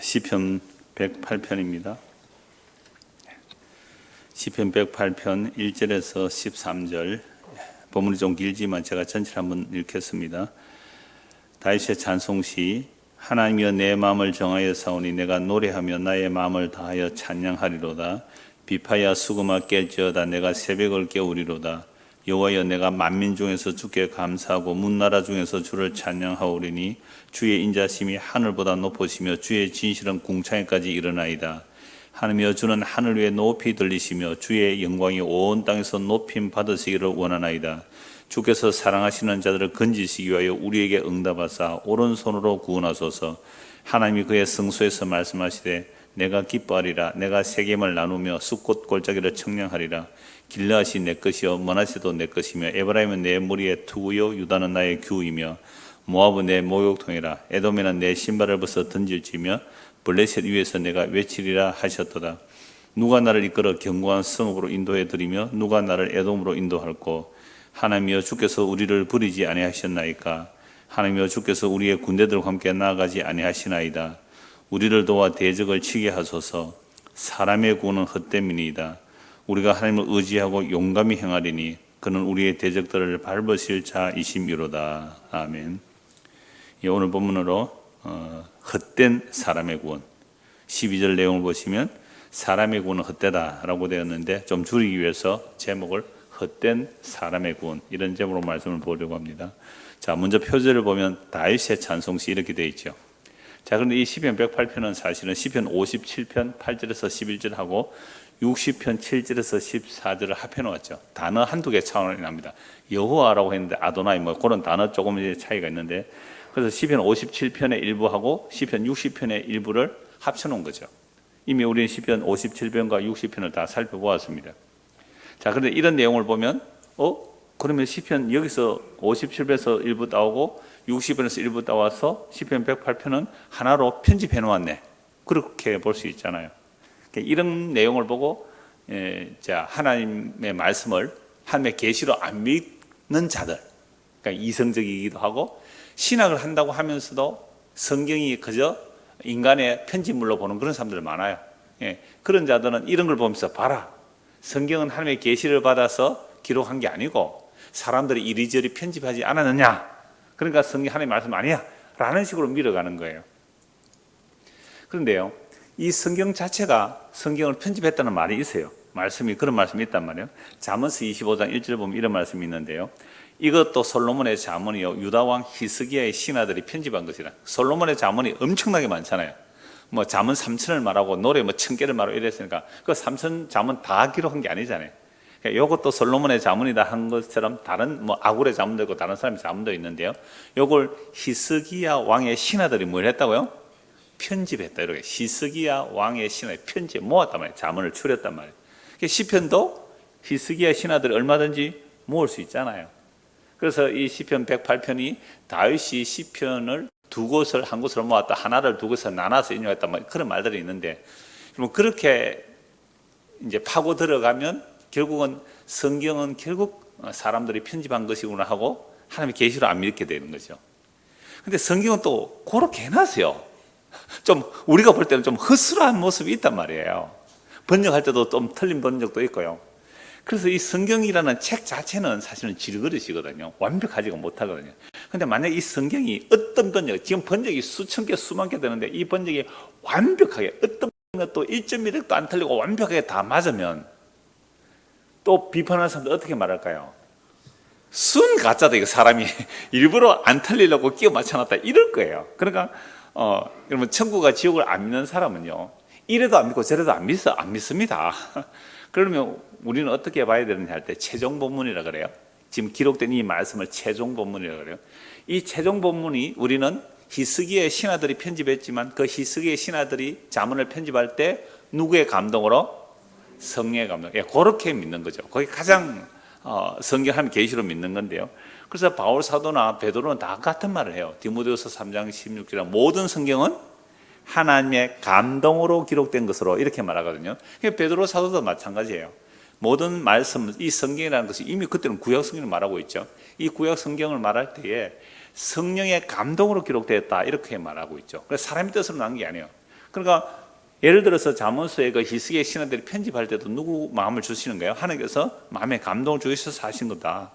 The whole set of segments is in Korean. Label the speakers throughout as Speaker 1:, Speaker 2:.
Speaker 1: 시편 108편입니다. 시편 108편 1절에서 13절, 본문이 좀 길지만 제가 전체를 한번 읽겠습니다. 다윗의 찬송시. 하나님이여 내 마음을 정하여 사오니 내가 노래하며 나의 마음을 다하여 찬양하리로다. 비파야 수금아 깰지어다. 내가 새벽을 깨우리로다. 여호와여 내가 만민 중에서 주께 감사하고 문나라 중에서 주를 찬양하오리니 주의 인자심이 하늘보다 높으시며 주의 진실은 궁창에까지 이르나이다. 하나님이여 주는 하늘 위에 높이 들리시며 주의 영광이 온 땅에서 높임 받으시기를 원하나이다. 주께서 사랑하시는 자들을 건지시기 위하여 우리에게 응답하사 오른손으로 구원하소서. 하나님이 그의 성소에서 말씀하시되 내가 기뻐하리라. 내가 세겜을 나누며 숲꽃 골짜기를 청량하리라. 길르앗이 내 것이요 머나세도 내 것이며 에브라임은 내 머리의 투구요 유다는 나의 규이며 모압은 내 목욕통이라. 에돔에는 내 신발을 벗어 던질지며 블레셋 위에서 내가 외치리라 하셨도다. 누가 나를 이끌어 견고한 성읍으로 인도해 드리며 누가 나를 에돔으로 인도할꼬. 하나님이여 주께서 우리를 버리지 아니하셨나이까. 하나님이여 주께서 우리의 군대들과 함께 나아가지 아니하시나이다. 우리를 도와 대적을 치게 하소서. 사람의 구원은 헛됨이니이다. 우리가 하나님을 의지하고 용감히 행하리니 그는 우리의 대적들을 밟으실 자이심이로다. 아멘. 오늘 본문으로 헛된 사람의 구원, 12절 내용을 보시면 사람의 구원은 헛되다라고 되었는데 좀 줄이기 위해서 제목을 헛된 사람의 구원, 이런 제목으로 말씀을 보려고 합니다. 자, 먼저 표제를 보면 다윗의 찬송시 이렇게 되어 있죠. 자, 그런데 이 시편 108편은 사실은 시편 57편 8절에서 11절하고 60편 7절에서 14절을 합해 놓았죠. 단어 한두 개 차원이 납니다. 여호와라고 했는데 아도나이 뭐 그런 단어 조금 차이가 있는데, 그래서 시편 57편의 일부하고 시편 60편의 일부를 합쳐 놓은 거죠. 이미 우리는 시편 57편과 60편을 다 살펴보았습니다. 자, 그런데 이런 내용을 보면 그러면 시편 여기서 57편에서 일부 따오고 60편에서 일부 따와서 시편 108편은 하나로 편집해 놓았네, 그렇게 볼 수 있잖아요. 이런 내용을 보고 하나님의 말씀을, 하나님의 계시로 안 믿는 자들, 그러니까 이성적이기도 하고 신학을 한다고 하면서도 성경이 그저 인간의 편집물로 보는 그런 사람들 많아요. 그런 자들은 이런 걸 보면서 봐라, 성경은 하나님의 계시를 받아서 기록한 게 아니고 사람들이 이리저리 편집하지 않았느냐, 그러니까 성경 하나님의 말씀 아니야 라는 식으로 밀어가는 거예요. 그런데요, 이 성경 자체가 성경을 편집했다는 말이 있어요. 그런 말씀이 있단 말이에요. 잠언서 25장 1절 보면 이런 말씀이 있는데요. 이것도 솔로몬의 잠언이요 유다 왕 히스기야의 신하들이 편집한 것이라. 솔로몬의 잠언이 엄청나게 많잖아요. 뭐 잠언 3천을 말하고 노래 뭐 1000개를 말하고 이랬으니까 그 3천 잠언 다 기록한 게 아니잖아요. 그러니까 이것도 솔로몬의 잠언이다 한 것처럼 다른 뭐 아굴의 잠언도 있고 다른 사람의 잠언도 있는데요. 이걸 히스기야 왕의 신하들이 뭘 했다고요? 편집했다. 이렇게 히스기야 왕의 신하의 편집 모았단 말이에요. 잠언을 추렸단 말이에요. 시편도 히스기야 신하들이 얼마든지 모을 수 있잖아요. 그래서 이 시편 108편이 다윗이 시편을 두 곳을 한 곳으로 모았다, 하나를 두 곳에서 나눠서 인용했다, 그런 말들이 있는데, 그렇게 이제 파고 들어가면 결국은 성경은 결국 사람들이 편집한 것이구나 하고 하나님의 계시로 안 믿게 되는 거죠. 근데 성경은 또 그렇게 해놨어요. 좀 우리가 볼 때는 좀 허술한 모습이 있단 말이에요. 번역할 때도 좀 틀린 번역도 있고요. 그래서 이 성경이라는 책 자체는 사실은 질그릇이거든요. 완벽하지가 못하거든요. 근데 만약 이 성경이 어떤 번역, 지금 번역이 수천 개, 수만 개 되는데 이 번역이 완벽하게 어떤 것도 1.1획도 안 틀리고 완벽하게 다 맞으면 또 비판하는 사람들 어떻게 말할까요? 순 가짜다, 이거 사람이 일부러 안 틀리려고 끼워 맞춰놨다, 이럴 거예요. 그러니까 여러분, 천국과 지옥을 안 믿는 사람은요, 이래도 안 믿고 저래도 안 믿습니다. 그러면 우리는 어떻게 봐야 되느냐 할 때 최종 본문이라 그래요. 지금 기록된 이 말씀을 최종 본문이라 그래요. 이 최종 본문이 우리는 히스기야의 신하들이 편집했지만 그 히스기야의 신하들이 잠언을 편집할 때 누구의 감동으로? 성령의 감동. 그렇게 믿는 거죠. 거기 가장 성경 하나님 계시로 믿는 건데요. 그래서 바울 사도나 베드로는 다 같은 말을 해요. 디모데후서 3장 16절 모든 성경은 하나님의 감동으로 기록된 것으로 이렇게 말하거든요. 베드로 사도도 마찬가지예요. 모든 말씀, 이 성경이라는 것이 이미 그때는 구약 성경을 말하고 있죠. 이 구약 성경을 말할 때에 성령의 감동으로 기록되었다, 이렇게 말하고 있죠. 그래서 사람의 뜻으로 난 게 아니에요. 그러니까 예를 들어서 잠언서의 그 히스기야 신하들이 편집할 때도 누구 마음을 주시는 거예요? 하나님께서 마음에 감동을 주셔서 하신 거다.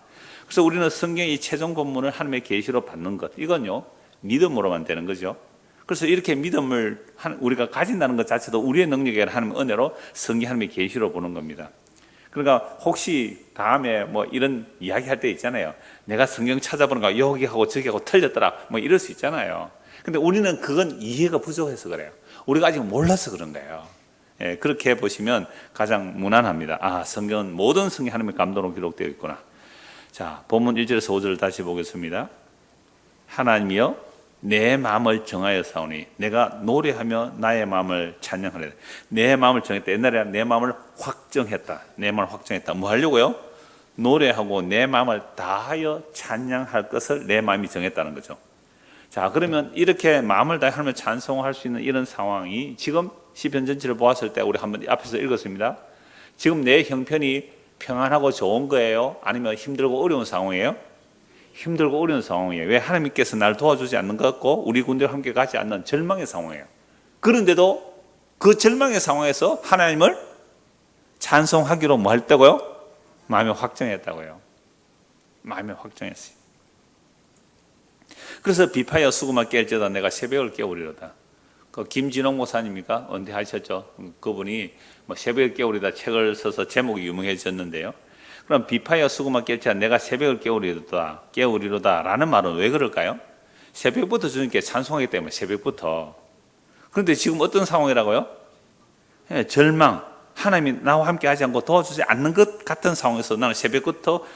Speaker 1: 그래서 우리는 성경의 최종 본문을 하나님의 계시로 받는 것, 이건요 믿음으로만 되는 거죠. 그래서 이렇게 믿음을 우리가 가진다는 것 자체도 우리의 능력이 아니라 하나님의 은혜로 성경 하나님의 계시로 보는 겁니다. 그러니까 혹시 다음에 뭐 이런 이야기 할 때 있잖아요. 내가 성경 찾아보는 거 여기하고 저기하고 틀렸더라 뭐 이럴 수 있잖아요. 근데 우리는 그건 이해가 부족해서 그래요. 우리가 아직 몰라서 그런 거예요. 예, 그렇게 보시면 가장 무난합니다. 아, 성경은 모든 성경 하나님의 감동으로 기록되어 있구나. 자, 본문 1절에서 5절을 다시 보겠습니다. 하나님이여 내 마음을 정하여 사오니 내가 노래하며 나의 마음을 찬양하리라. 내 마음을 정했다. 옛날에 내 마음을 확정했다. 내 마음을 확정했다. 뭐 하려고요? 노래하고 내 마음을 다하여 찬양할 것을 내 마음이 정했다는 거죠. 자, 그러면 이렇게 마음을 다해 하나님을 찬송할 수 있는 이런 상황이 지금 시편 전체를 보았을 때 우리 한번 앞에서 읽었습니다. 지금 내 형편이 평안하고 좋은 거예요? 아니면 힘들고 어려운 상황이에요? 힘들고 어려운 상황이에요. 왜? 하나님께서 나를 도와주지 않는 것 같고 우리 군대와 함께 가지 않는 절망의 상황이에요. 그런데도 그 절망의 상황에서 하나님을 찬송하기로 뭐 했다고요? 마음에 확정했다고요. 마음에 확정했어요. 그래서 비파여 수구만 깰지어다 내가 새벽을 깨우리로다. 그 김진홍 목사님입니까? 언제 하셨죠? 그분이 뭐 새벽을 깨우리다 책을 써서 제목이 유명해졌는데요. 그럼 비파여 수구만 깰지어다 내가 새벽을 깨우리로다 라는 말은 왜 그럴까요? 새벽부터 주님께 찬송하기 때문에 새벽부터. 그런데 지금 어떤 상황이라고요? 절망, 하나님이 나와 함께 하지 않고 도와주지 않는 것 같은 상황에서 나는 새벽부터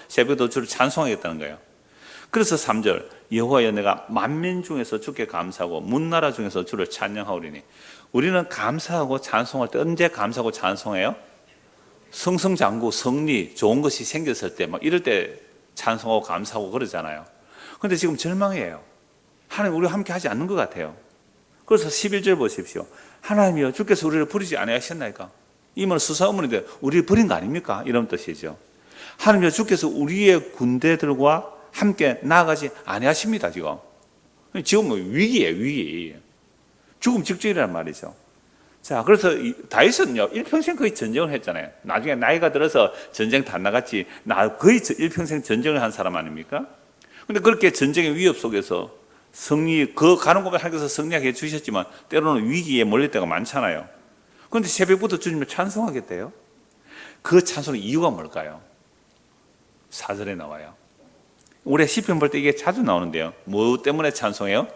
Speaker 1: 주를 찬송하겠다는 거예요. 그래서 3절 여호와여 내가 만민 중에서 주께 감사하고 문나라 중에서 주를 찬양하오리니. 우리는 감사하고 찬송할 때 언제 감사하고 찬송해요? 승승장구 승리 좋은 것이 생겼을 때 막 이럴 때 찬송하고 감사하고 그러잖아요. 그런데 지금 절망이에요. 하나님 우리와 함께 하지 않는 것 같아요. 그래서 11절 보십시오. 하나님이여 주께서 우리를 버리지 아니하셨나이까. 이 말은 수사어문인데 우리를 버린 거 아닙니까? 이런 뜻이죠. 하나님이여 주께서 우리의 군대들과 함께 나아가지 아니하십니다. 지금 위기예요. 위기. 죽음 직전이란 말이죠. 자, 그래서 다윗은요 일평생 거의 전쟁을 했잖아요. 나중에 나이가 들어서 전쟁 다 나갔지 거의 일평생 전쟁을 한 사람 아닙니까? 근데 그렇게 전쟁의 위협 속에서 가는 곳에 하나님께서 승리하게 해주셨지만 때로는 위기에 몰릴 때가 많잖아요. 그런데 새벽부터 주님을 찬송하겠대요. 그 찬송의 이유가 뭘까요? 4절에 나와요. 우리 시편 볼 때 이게 자주 나오는데요. 뭐 때문에 찬송해요?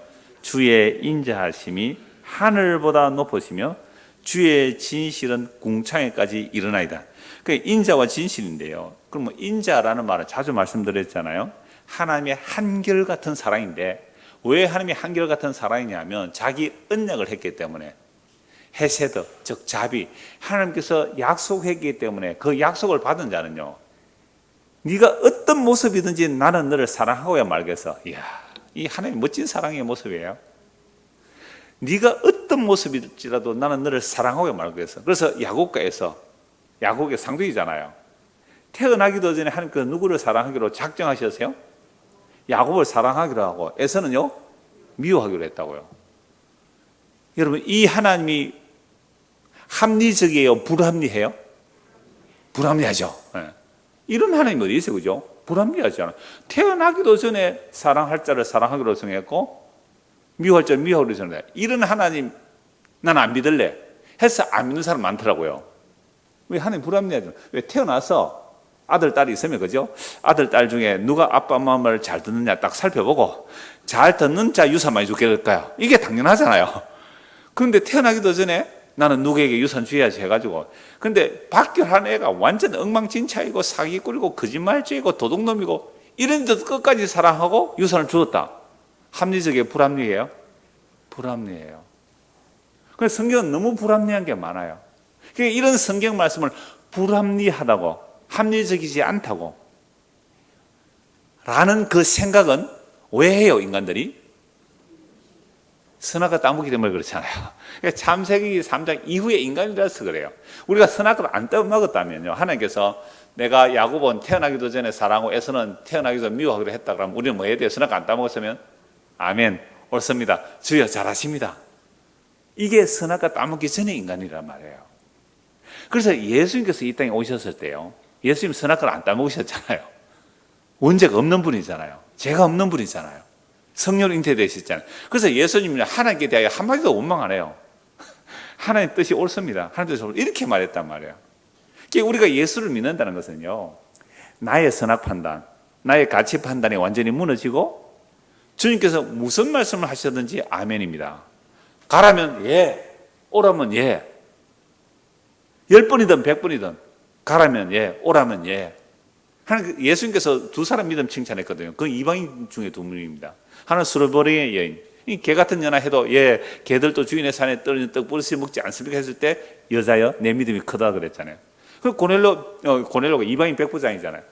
Speaker 1: 주의 인자하심이 하늘보다 높으시며 주의 진실은 궁창에까지 이르나이다. 그 인자와 진실인데요. 그럼 뭐 인자라는 말은 자주 말씀드렸잖아요. 하나님의 한결같은 사랑인데 왜 하나님이 한결같은 사랑이냐면 자기 언약을 했기 때문에 헤세드 즉 자비 하나님께서 약속했기 때문에 그 약속을 받은 자는요. 네가 어떤 모습이든지 나는 너를 사랑하고야 말겠어. 이야, 이 하나님 멋진 사랑의 모습이에요. 네가 어떤 모습일지라도 나는 너를 사랑하고야 말겠어. 그래서 야곱의 상둥이잖아요. 태어나기도 전에 하나님께서 누구를 사랑하기로 작정하셨어요? 야곱을 사랑하기로 하고 에서는요 미워하기로 했다고요. 여러분 이 하나님이 합리적이에요? 불합리해요? 불합리하죠. 네. 이런 하나님이 어디 있어요? 그죠? 불합리하지 않아요. 태어나기도 전에 사랑할 자를 사랑하기로 정했고 미워할 자를 미워하기로 정했어요. 이런 하나님 난 안 믿을래 해서 안 믿는 사람 많더라고요. 왜 하나님 불합리하죠? 왜 태어나서 아들, 딸이 있으면 그죠? 아들, 딸 중에 누가 아빠 마음을 잘 듣느냐 딱 살펴보고 잘 듣는 자 유산 많이 주게 될까요? 이게 당연하잖아요. 그런데 태어나기도 전에 나는 누구에게 유산 줘야지 해가지고 근데 박결한 애가 완전 엉망진창이고 사기꾼이고 거짓말쟁이고 도둑놈이고 이런데도 끝까지 사랑하고 유산을 주었다. 합리적이에요? 불합리해요? 불합리해요. 그래서 성경은 너무 불합리한 게 많아요. 그러니까 이런 성경 말씀을 불합리하다고 합리적이지 않다고 라는 그 생각은 왜 해요 인간들이? 선악과 따먹기 때문에 그렇잖아요. 그러니까 창세기 3장 이후에 인간이라서 그래요. 우리가 선악을 안 따먹었다면요 하나님께서 내가 야곱은 태어나기도 전에 사랑하고 에서는 태어나기도 전에 미워하기로 했다 그러면 우리는 뭐 해야 돼요? 선악 안 따먹었으면? 아멘, 옳습니다. 주여 잘하십니다.
Speaker 2: 이게 선악과 따먹기 전의 인간이란 말이에요. 그래서 예수님께서 이 땅에 오셨을 때요, 예수님 선악과를 안 따먹으셨잖아요. 원죄가 없는 분이잖아요. 죄가 없는 분이잖아요. 성령 잉태되셨잖아요. 그래서 예수님은 하나님께 대하여 한마디도 원망 안 해요. 하나님의 뜻이 옳습니다. 하나님의 뜻이 옳습니다. 이렇게 말했단 말이에요. 그러니까 우리가 예수를 믿는다는 것은요, 나의 선악 판단, 나의 가치 판단이 완전히 무너지고 주님께서 무슨 말씀을 하셨든지 아멘입니다. 가라면 예, 오라면 예. 10번이든 100번이든 가라면 예, 오라면 예. 예수님께서 두 사람 믿음 칭찬했거든요. 그 이방인 중에 두 분입니다. 하나는 수르보리의 여인. 개 같은 연하 해도 예, 개들도 주인의 산에 떨어진 떡 버릇이 먹지 않습니까 했을 때 여자여 내 믿음이 크다 그랬잖아요. 그 고넬로가 이방인 백부장이잖아요.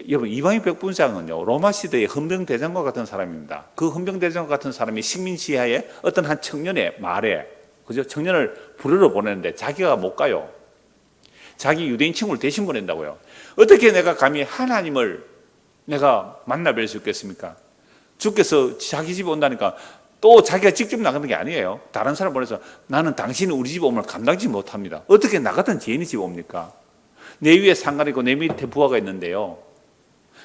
Speaker 2: 여러분, 이방인 백부장은요, 로마 시대의 헌병대장과 같은 사람입니다. 그 헌병대장과 같은 사람이 식민지하에 어떤 한 청년의 말에, 그죠? 청년을 부르러 보내는데 자기가 못 가요. 자기 유대인 친구를 대신 보낸다고요. 어떻게 내가 감히 하나님을 내가 만나 뵐 수 있겠습니까? 주께서 자기 집에 온다니까 또 자기가 직접 나가는 게 아니에요. 다른 사람 보내서 나는 당신이 우리 집에 오면 감당하지 못합니다. 어떻게 나 같은 죄인이 집에 옵니까? 내 위에 상관이 있고 내 밑에 부하가 있는데요,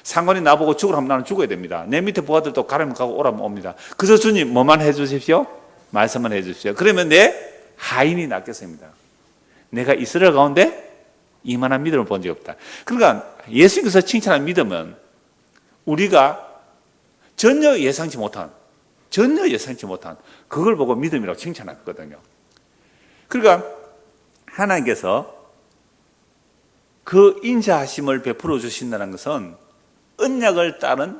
Speaker 2: 상관이 나보고 죽으라 하면 나는 죽어야 됩니다. 내 밑에 부하들도 가라면 가고 오라면 옵니다. 그래서 주님 뭐만 해주십시오? 말씀만 해주십시오. 그러면 내 하인이 낫겠습니다. 내가 이스라엘 가운데 이만한 믿음을 본 적이 없다. 그러니까 예수님께서 칭찬한 믿음은 우리가 전혀 예상치 못한 그걸 보고 믿음이라고 칭찬했거든요. 그러니까 하나님께서 그 인자하심을 베풀어 주신다는 것은 언약을 따른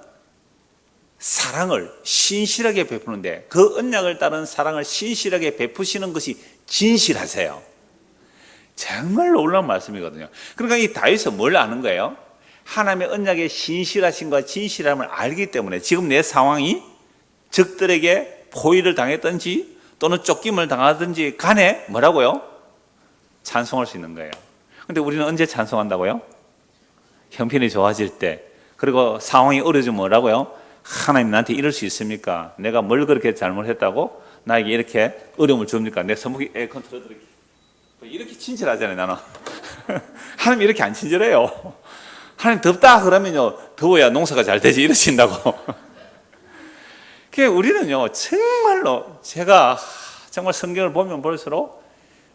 Speaker 2: 사랑을 신실하게 베푸는데, 그 언약을 따른 사랑을 신실하게 베푸시는 것이 진실하세요. 정말 놀라운 말씀이거든요. 그러니까 이 다윗은 뭘 아는 거예요? 하나님의 언약의 신실하심과 진실함을 알기 때문에 지금 내 상황이 적들에게 포위를 당했든지 또는 쫓김을 당하든지 간에 뭐라고요? 찬송할 수 있는 거예요. 근데 우리는 언제 찬송한다고요? 형편이 좋아질 때, 그리고 상황이 어려지면 뭐라고요? 하나님 나한테 이럴 수 있습니까? 내가 뭘 그렇게 잘못했다고 나에게 이렇게 어려움을 줍니까? 내 손목이 에어컨 틀어드릴게. 이렇게 친절하잖아요, 나는. 하나님 이렇게 안 친절해요. 하나님 덥다 그러면요, 더워야 농사가 잘 되지 이러신다고. 그러니까 우리는요, 정말로 제가 정말 성경을 보면 볼수록,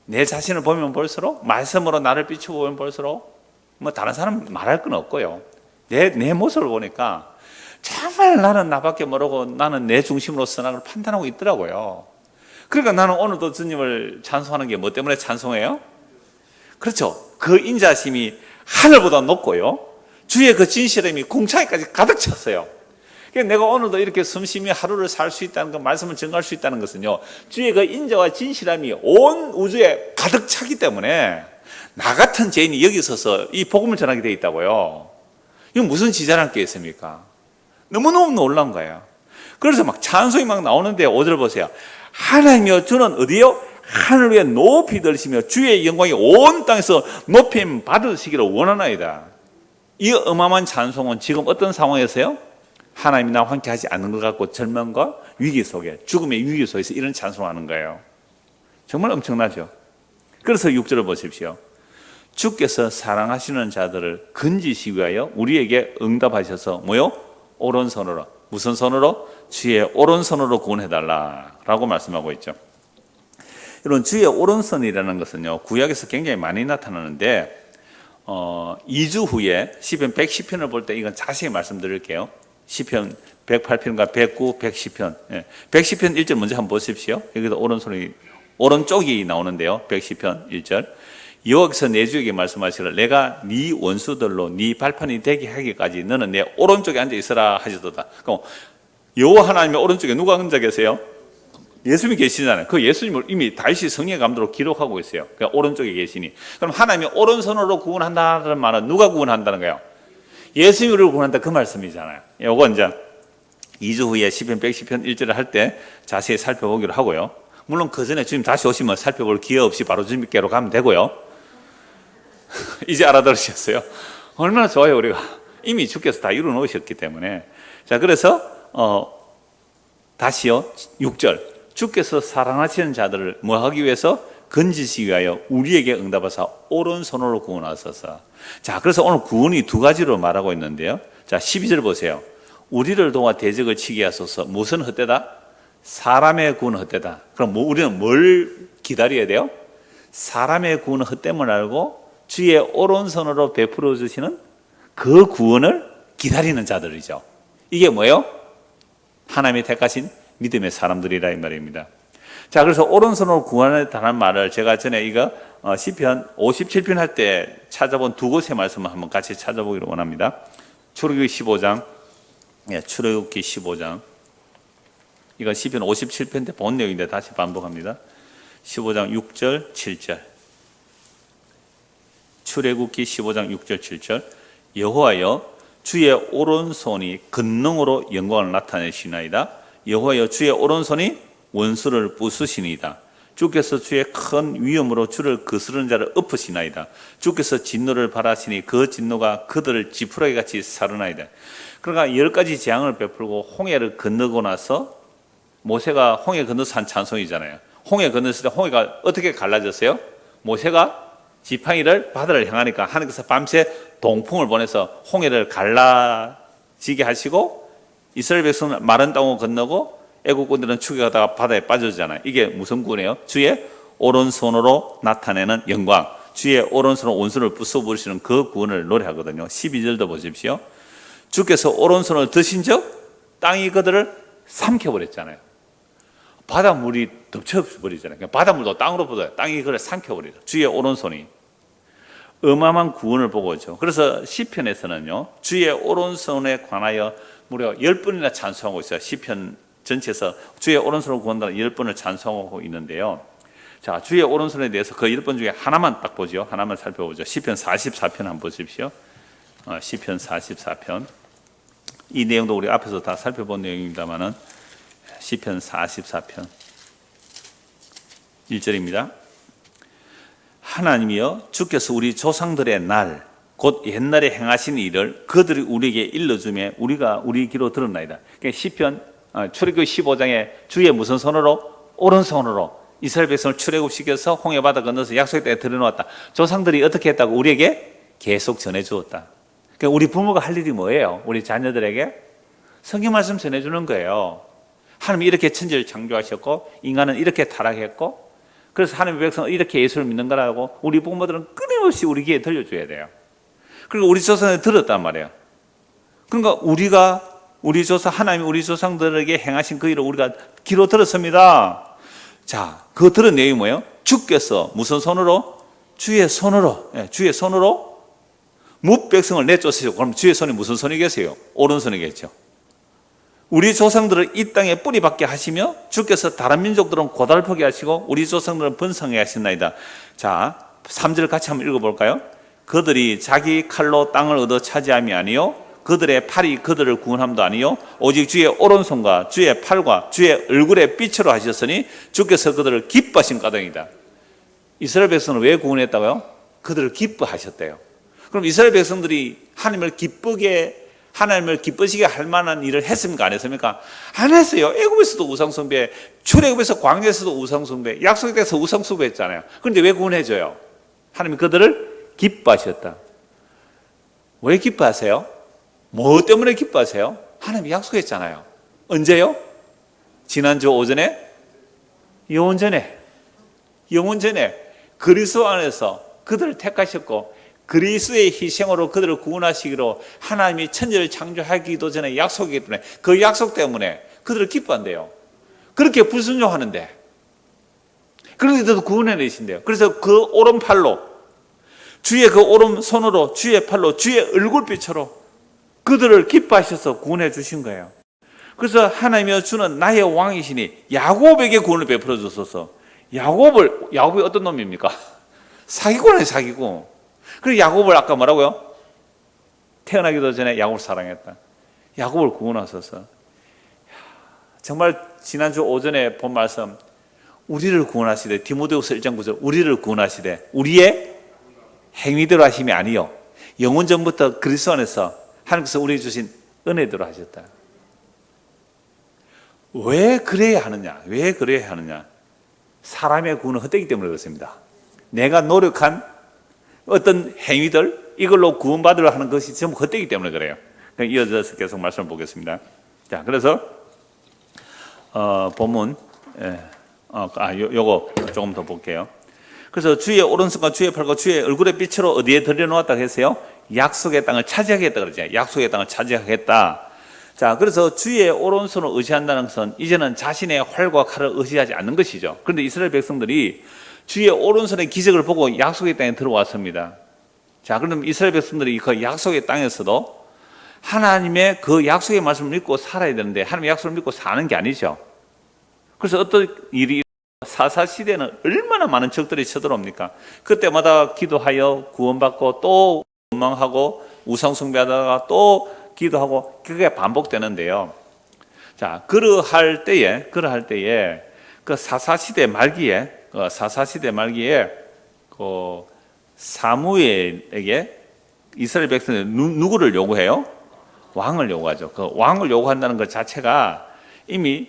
Speaker 2: 내 자신을 보면 볼수록, 말씀으로 나를 비추고 보면 볼수록, 뭐 다른 사람 말할 건 없고요, 내 모습을 보니까 정말 나는 나밖에 모르고 나는 내 중심으로 선악을 판단하고 있더라고요. 그러니까 나는 오늘도 주님을 찬송하는 게 뭐 때문에 찬송해요? 그렇죠. 그 인자심이 하늘보다 높고요, 주의 그 진실함이 궁창에까지 가득 찼어요. 그러니까 내가 오늘도 이렇게 숨쉬며 하루를 살 수 있다는 것, 말씀을 증거할 수 있다는 것은요, 주의 그 인자와 진실함이 온 우주에 가득 차기 때문에 나 같은 죄인이 여기 서서 이 복음을 전하게 돼 있다고요. 이건 무슨 지자랄 게 있습니까? 너무너무 놀라운 거예요. 그래서 막 찬송이 막 나오는데 5절 보세요. 하나님이여 주는 어디요? 하늘 위에 높이 들으시며 주의 영광이 온 땅에서 높임 받으시기를 원하나이다. 이 어마어마한 찬송은 지금 어떤 상황에서요? 하나님이 나와 함께 하지 않는 것 같고 절망과 위기 속에, 죽음의 위기 속에서 이런 찬송하는 거예요. 정말 엄청나죠. 그래서 6절을 보십시오. 주께서 사랑하시는 자들을 건지시기 위하여 우리에게 응답하셔서 뭐요? 오른손으로. 무슨 손으로? 주의 오른손으로 구원해달라라고 말씀하고 있죠. 여러분, 주의 오른손이라는 것은요, 구약에서 굉장히 많이 나타나는데 2주 후에 시편 110편을 볼 때 이건 자세히 말씀드릴게요. 시편 108편과 109, 110편. 110편 1절 먼저 한번 보십시오. 여기서 오른쪽이 나오는데요. 110편 1절. 여호와께서 내 주에게 말씀하시기를 내가 네 원수들로 네 발판이 되게 하기까지 너는 내 오른쪽에 앉아 있으라 하시도다. 그럼 여호와 하나님의 오른쪽에 누가 앉아 계세요? 예수님이 계시잖아요. 그 예수님을 이미 다윗이 성령의 감도로 기록하고 있어요. 그러니까 오른쪽에 계시니. 그럼 하나님이 오른손으로 구원한다는 말은 누가 구원한다는 거예요? 예수님을 구원한다, 그 말씀이잖아요. 요거 이제 2주 후에 시편 110편 1절을 할 때 자세히 살펴보기로 하고요. 물론 그 전에 주님 다시 오시면 살펴볼 기회 없이 바로 주님께로 가면 되고요. 이제 알아들으셨어요? 얼마나 좋아요. 우리가 이미 주께서 다 이루어 놓으셨기 때문에. 자, 그래서 다시요, 6절. 주께서 사랑하시는 자들을 뭐 하기 위해서? 건지시기 위하여 우리에게 응답하사 오른손으로 구원하소서. 자, 그래서 오늘 구원이 두 가지로 말하고 있는데요. 자, 12절 보세요. 우리를 도와 대적을 치게 하소서. 무슨 헛되다? 사람의 구원은 헛되다. 그럼 우리는 뭘 기다려야 돼요? 사람의 구원은 헛됨을 알고 주의 오른손으로 베풀어 주시는 그 구원을 기다리는 자들이죠. 이게 뭐예요? 하나님이 택하신 믿음의 사람들이라 이 말입니다. 자, 그래서 오른손으로 구원하다는 말을 제가 전에 이거 시편 57편 할 때 찾아본 두 곳의 말씀을 한번 같이 찾아보기를 원합니다. 출애굽기 15장, 출애굽기 15장. 이건 시편 57편 때 본 내용인데 다시 반복합니다. 15장 6절, 7절. 출애굽기 15장 6절, 7절. 여호와여 주의 오른손이 권능으로 영광을 나타내시나이다. 여호와여 주의 오른손이 원수를 부수시니이다. 주께서 주의 큰 위엄으로 주를 거스르는 자를 엎으시나이다. 주께서 진노를 발하시니 그 진노가 그들을 지푸라기 같이 사르나이다. 그러니까 10가지 재앙을 베풀고 홍해를 건너고 나서 모세가 홍해 건너서 한 찬송이잖아요. 홍해 건넜을 때 홍해가 어떻게 갈라졌어요? 모세가 지팡이를 바다를 향하니까 하나님께서 밤새 동풍을 보내서 홍해를 갈라지게 하시고 이스라엘 백성은 마른 땅을 건너고 애국군들은 추격하다가 바다에 빠져잖아요. 이게 무슨 구원이에요? 주의 오른손으로 나타내는 영광, 주의 오른손으로 원수를 부숴버리시는 그 구원을 노래하거든요. 12절도 보십시오. 주께서 오른손을 드신 적 땅이 그들을 삼켜버렸잖아요. 바닷물이 덮쳐버리잖아요. 바닷물도 땅으로 뻗어요. 땅이 그를 삼켜버리죠. 주의 오른손이 어마어마한 구원을 보고 있죠. 그래서 시편에서는요, 주의 오른손에 관하여 무려 10번이나 찬송하고 있어요. 시편 전체에서 주의 오른손으로 구한다는 10번을 찬송하고 있는데요. 자, 주의 오른손에 대해서 그 10번 중에 하나만 딱 보죠. 하나만 살펴보죠. 시편 44편 한번 보십시오. 시편 44편. 이 내용도 우리 앞에서 다 살펴본 내용입니다만은 시편 44편 1절입니다. 하나님이여 주께서 우리 조상들의 날 곧 옛날에 행하신 일을 그들이 우리에게 일러주며 우리가 우리 귀로 들었나이다. 그러니까 시편 출애굽 15장에 주의 무슨 손으로? 오른손으로 이스라엘 백성을 출애굽시켜서 홍해 바다 건너서 약속의 땅에 들여놓았다. 조상들이 어떻게 했다고? 우리에게 계속 전해주었다. 그러니까 우리 부모가 할 일이 뭐예요? 우리 자녀들에게 성경 말씀 전해주는 거예요. 하나님이 이렇게 천지를 창조하셨고 인간은 이렇게 타락했고 그래서 하나님의 백성은 이렇게 예수를 믿는 거라고 우리 부모들은 끊임없이 우리 귀에 들려줘야 돼요. 그리고 우리 조상들이 들었단 말이에요. 그러니까 우리 조상, 하나님이 우리 조상들에게 행하신 그 일을 우리가 귀로 들었습니다. 자, 그 들은 내용이 뭐예요? 주께서 무슨 손으로? 주의 손으로, 주의 손으로 뭇백성을 내쫓으시고, 그럼 주의 손이 무슨 손이겠어요? 오른손이겠죠. 우리 조상들을 이 땅에 뿌리 박게 하시며 주께서 다른 민족들은 고달프게 하시고 우리 조상들은 번성하게 하신나이다. 자, 3절 같이 한번 읽어볼까요? 그들이 자기 칼로 땅을 얻어 차지함이 아니요 그들의 팔이 그들을 구원함도 아니요 오직 주의 오른손과 주의 팔과 주의 얼굴의 빛으로 하셨으니 주께서 그들을 기뻐하신 까닭이다. 이스라엘 백성을 왜 구원했다고요? 그들을 기뻐하셨대요. 그럼 이스라엘 백성들이 하나님을 기쁘시게 할 만한 일을 했습니까? 안 했습니까? 안 했어요. 애굽에서도 우상숭배, 출애굽에서 광야에서도 우상숭배, 약속의 땅에서 우상숭배했잖아요. 그런데 왜 구원해줘요? 하나님이 그들을 기뻐하셨다. 왜 기뻐하세요? 뭐 때문에 기뻐하세요? 하나님이 약속했잖아요. 언제요? 지난주 오전에? 영원 전에 그리스도 안에서 그들을 택하셨고 그리스도의 희생으로 그들을 구원하시기로 하나님이 천지를 창조하기도 전에 약속이기 때문에 그 약속 때문에 그들을 기뻐한대요. 그렇게 불순종하는데 그런데도 구원해내신대요. 그래서 그 오른팔로 주의 그 오른손으로 주의 팔로 주의 얼굴빛으로 그들을 기뻐하셔서 구원해 주신 거예요. 그래서 하나님이여 주는 나의 왕이시니 야곱에게 구원을 베풀어 주소서. 야곱이 어떤 놈입니까? 사기꾼이에요, 사기꾼. 그리고 야곱을 아까 뭐라고요? 태어나기도 전에 야곱을 사랑했다. 야곱을 구원하소서. 정말 지난주 오전에 본 말씀 우리를 구원하시되 디모데후서 1장 9절 우리를 구원하시되 우리의 행위대로 하심이 아니요 영원 전부터 그리스도 안에서 하나님께서 우리에게 주신 은혜대로 하셨다. 왜 그래야 하느냐? 왜 그래야 하느냐? 사람의 구원은 헛되기 때문에 그렇습니다. 내가 노력한 어떤 행위들, 이걸로 구원받으려 하는 것이 전부 헛되기 때문에 그래요. 이어져서 계속 말씀을 보겠습니다. 자, 그래서 본문, 요거 조금 더 볼게요. 그래서 주의 오른손과 주의 팔과 주의 얼굴의 빛으로 어디에 들여놓았다고 했어요? 약속의 땅을 차지하겠다 그러죠. 약속의 땅을 차지하겠다. 자, 그래서 주의 오른손을 의지한다는 것은 이제는 자신의 활과 칼을 의지하지 않는 것이죠. 그런데 이스라엘 백성들이 주의 오른손의 기적을 보고 약속의 땅에 들어왔습니다. 자, 그럼 이스라엘 백성들이 그 약속의 땅에서도 하나님의 그 약속의 말씀을 믿고 살아야 되는데 하나님의 약속을 믿고 사는 게 아니죠. 그래서 어떤 일이 사사시대는 얼마나 많은 적들이 쳐들어옵니까? 그때마다 기도하여 구원받고 또 원망하고 우상숭배하다가 또 기도하고 그게 반복되는데요. 자, 그러할 때에 그 사사시대 말기에 그 사무엘에게 이스라엘 백성이 누구를 요구해요? 왕을 요구하죠. 그 왕을 요구한다는 것 자체가 이미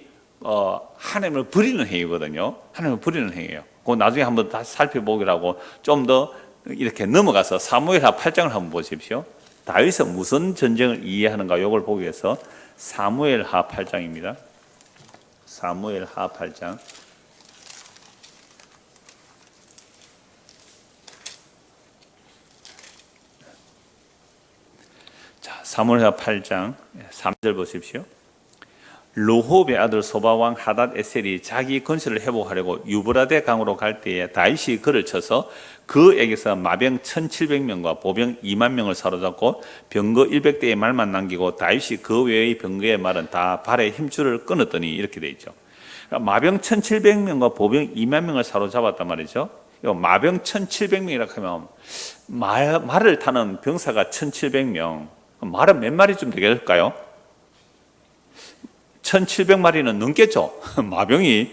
Speaker 2: 하나님을 버리는 행위거든요. 하나님을 버리는 행위예요. 그 나중에 한번 다시 살펴보기라고 좀 더 이렇게 넘어가서 사무엘하 8장을 한번 보십시오. 다윗은 무슨 전쟁을 이해하는가 이걸 보기 위해서 사무엘하 8장입니다. 사무엘하 8장. 자, 사무엘하 8장 3절 보십시오. 르홉의 아들 소바왕 하닷 에셀이 자기 건설을 회복하려고 유브라데 강으로 갈 때에 다윗이 그를 쳐서 그에게서 마병 1700명과 보병 2만 명을 사로잡고 병거 100대의 말만 남기고 다윗이 그 외의 병거의 말은 다 발에 힘줄을 끊었더니 이렇게 돼 있죠. 그러니까 마병 1700명과 보병 2만 명을 사로잡았단 말이죠. 마병 1700명이라고 하면 말을 타는 병사가 1700명, 말은 몇 마리쯤 되겠을까요? 1700마리는 넘겠죠. 마병이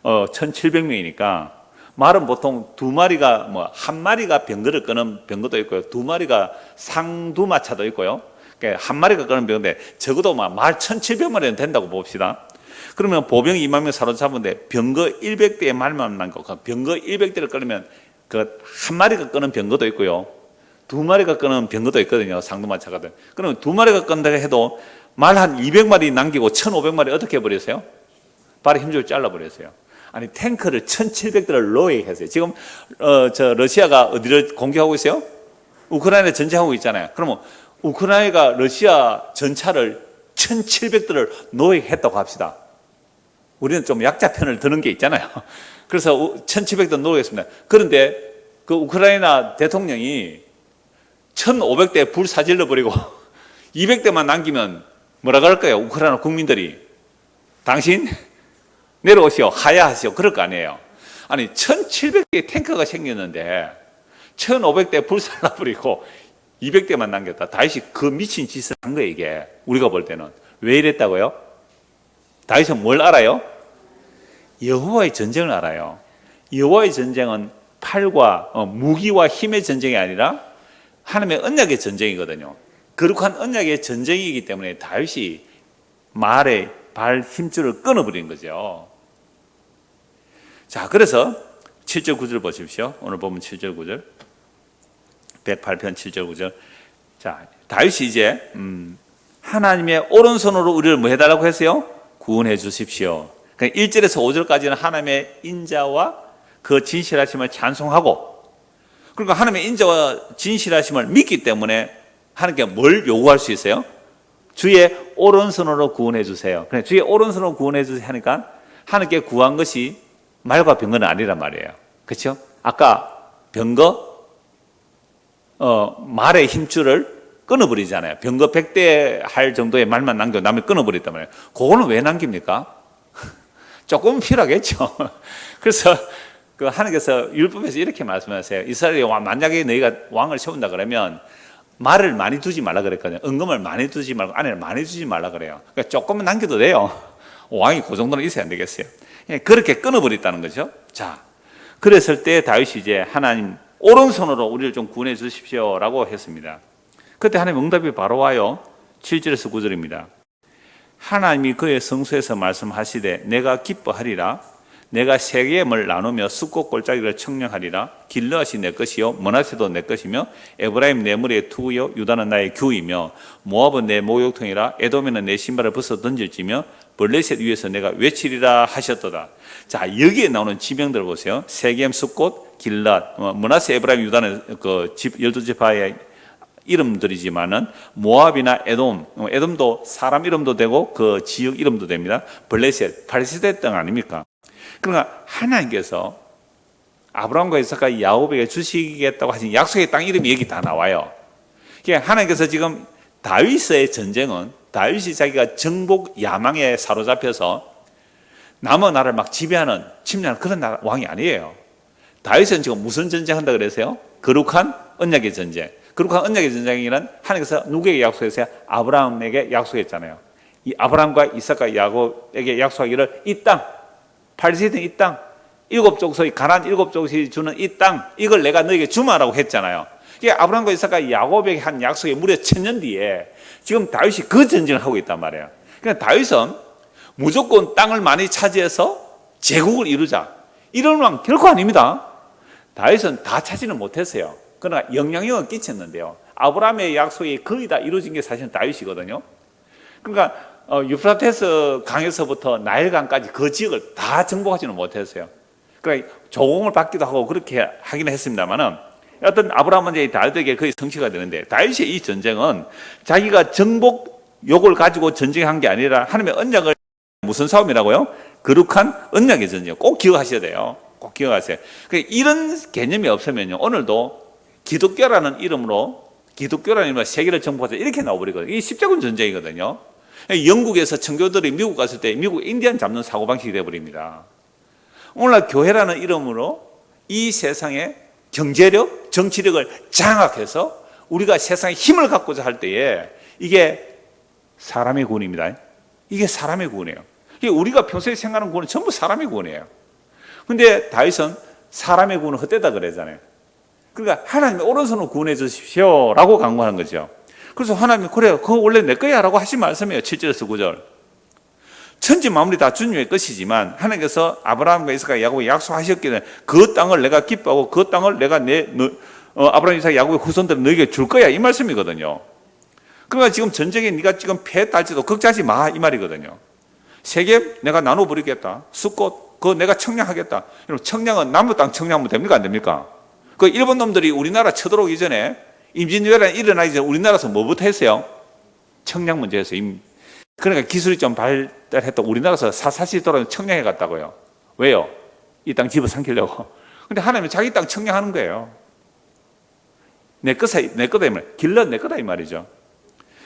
Speaker 2: 1700명이니까 말은 보통 두 마리가 한 마리가 병거를 끄는 병거도 있고요. 두 마리가 상두마차도 있고요. 그러니까 한 마리가 끄는 병거인데 적어도 말 1700마리는 된다고 봅시다. 그러면 보병 2만 명 사로잡은데 병거 100대의 말만 남고 그 병거 100대를 끌면 그 한 마리가 끄는 병거도 있고요. 두 마리가 끄는 병거도 있거든요. 상두마차거든. 그러면 두 마리가 끈다고 해도 말 한 200마리 남기고 1500마리 어떻게 해버렸어요? 발에 힘줄 잘라버렸어요. 아니 탱크를 1700대를 로해했어요. 지금 저 러시아가 어디를 공격하고 있어요? 우크라이나에 전쟁하고 있잖아요. 그러면 우크라이나가 러시아 전차를 1700대를 노예했다고 합시다. 우리는 좀 약자 편을 드는 게 있잖아요. 그래서 1700대 노예했습니다. 그런데 그 우크라이나 대통령이 1500대 불 사질러 버리고 200대만 남기면 뭐라 그럴까요? 우크라이나 국민들이 당신 내려오시오, 하야하시오 그럴 거 아니에요. 아니 1700대의 탱크가 생겼는데 1500대 불살라버리고 200대만 남겼다. 다윗이 그 미친 짓을 한 거예요. 이게 우리가 볼 때는 왜 이랬다고요? 다윗은 뭘 알아요? 여호와의 전쟁을 알아요. 여호와의 전쟁은 팔과 무기와 힘의 전쟁이 아니라 하나님의 언약의 전쟁이거든요. 거룩한 언약의 전쟁이기 때문에 다윗이 말에 발 힘줄을 끊어버린 거죠. 자, 그래서 7절 9절 보십시오. 오늘 보면 7절 9절 108편 7절 9절. 자, 다윗이 이제 하나님의 오른손으로 우리를 뭐 해달라고 했어요? 구원해 주십시오. 그러니까 1절에서 5절까지는 하나님의 인자와 그 진실하심을 찬송하고, 그러니까 하나님의 인자와 진실하심을 믿기 때문에 하나님께 뭘 요구할 수 있어요? 주의 오른손으로 구원해 주세요. 그래, 주의 오른손으로 구원해 주세요 하니까 하나님께 구한 것이 말과 병거는 아니란 말이에요. 그렇죠? 아까 병거 말의 힘줄을 끊어버리잖아요. 병거 100대 할 정도의 말만 남겨 남을 끊어버렸단 말이에요. 그거는 왜 남깁니까? 조금 필요하겠죠. 그래서 그 하나님께서 율법에서 이렇게 말씀하세요. 이스라엘이 만약에 너희가 왕을 세운다 그러면 말을 많이 두지 말라 그랬거든요. 은금을 많이 두지 말고 아내를 많이 두지 말라 그래요. 그러니까 조금만 남겨도 돼요. 왕이 그 정도는 있어야 안 되겠어요. 그렇게 끊어버렸다는 거죠. 자, 그랬을 때 다윗이 이제 하나님 오른손으로 우리를 좀 구원해 주십시오라고 했습니다. 그때 하나님 응답이 바로 와요. 7절에서 9절입니다. 하나님이 그의 성수에서 말씀하시되 내가 기뻐하리라. 내가 세겜을 나누며 숫꽃 골짜기를 청량하리라. 길르앗이 내 것이요 므낫세도 내 것이며 에브라임 내 머리의 투구요 유다는 나의 규이며 모압은 내 모욕통이라. 에돔에는 내 신발을 벗어 던질지며 블레셋 위에서 내가 외치리라 하셨도다. 자, 여기에 나오는 지명들 보세요. 세겜, 숫꽃, 길르앗, 므낫세, 에브라임, 유다는 그 12지파의 이름들이지만은 모압이나 에돔도 사람 이름도 되고 그 지역 이름도 됩니다. 블레셋, 팔레스타인 땅 아닙니까? 그러니까 하나님께서 아브라함과 이삭과 야곱에게 주시겠다고 하신 약속의 땅 이름이 여기 다 나와요. 그러니까 하나님께서 지금 다윗의 전쟁은 다윗이 자기가 정복 야망에 사로잡혀서 남은 나라를 막 지배하는 침략하는 그런 왕이 아니에요. 다윗은 지금 무슨 전쟁한다 그래서요? 거룩한 언약의 전쟁. 거룩한 언약의 전쟁이란 하나님께서 누구에게 약속했어요? 아브라함에게 약속했잖아요. 이 아브라함과 이삭과 야곱에게 약속하기를 이 땅, 팔레스타인 이 땅, 일곱 족속이 가나안 일곱 족속이 주는 이 땅, 이걸 내가 너에게 주마라고 했잖아요. 이게 아브라함과 이삭과 야곱에게 한 약속이 무려 1000년 뒤에 지금 다윗이 그 전쟁을 하고 있단 말이에요. 그러니까 다윗은 무조건 땅을 많이 차지해서 제국을 이루자 이런 왕 결코 아닙니다. 다윗은 다 차지는 못했어요. 그러나 영향력은 끼쳤는데요. 아브라함의 약속이 거의 다 이루어진 게 사실은 다윗이거든요. 그러니까 유프라테스 강에서부터 나일강까지 그 지역을 다 정복하지는 못했어요. 그러니까 조공을 받기도 하고 그렇게 하기는 했습니다만은 어떤 아브라함은 이제 다윗에게 거의 성취가 되는데 다윗의 이 전쟁은 자기가 정복욕을 가지고 전쟁한 게 아니라 하나님의 언약을 무슨 싸움이라고요? 거룩한 언약의 전쟁. 꼭 기억하셔야 돼요. 꼭 기억하세요. 이런 개념이 없으면요 오늘도 기독교라는 이름으로 세계를 정복하자 이렇게 나와버리거든요. 이게 십자군 전쟁이거든요. 영국에서 청교도들이 미국 갔을 때 미국 인디안 잡는 사고방식이 되어버립니다. 오늘날 교회라는 이름으로 이 세상의 경제력, 정치력을 장악해서 우리가 세상에 힘을 갖고자 할 때에 이게 사람의 구원입니다. 이게 사람의 구원이에요. 우리가 평소에 생각하는 구원은 전부 사람의 구원이에요. 근데 다윗은 사람의 구원은 헛되다 그러잖아요. 그러니까 하나님의 오른손으로 구원해 주십시오 라고 강구하는 거죠. 그래서 하나님이 그래요. 그거 원래 내 거야 라고 하신 말씀이에요. 7절에서 9절. 천지 만물이 다 주님의 것이지만 하나님께서 아브라함과 이삭과 야곱에 약속하셨기는 그 땅을 내가 기뻐하고 그 땅을 내가 아브라함, 이삭, 야곱의 후손들은 너에게 줄 거야 이 말씀이거든요. 그러니까 지금 전쟁에 네가 지금 패할지도 걱정하지 마 이 말이거든요. 세겜 내가 나눠버리겠다. 숫꽃 그거 내가 청량하겠다. 여러분 청량은 남의 땅 청량하면 됩니까 안 됩니까? 그 일본 놈들이 우리나라 쳐들어오기 전에 임진왜란이 일어나기 전에 우리나라에서 뭐부터 했어요? 청량 문제 했어요. 그러니까 기술이 좀 발달했다. 우리나라에서 사사시 돌아오면 청량해 갔다고요. 왜요? 이 땅 집어삼키려고. 근데 하나님은 자기 땅 청량하는 거예요. 내 거다 이 말이에요. 길러 내 거다 이 말이죠.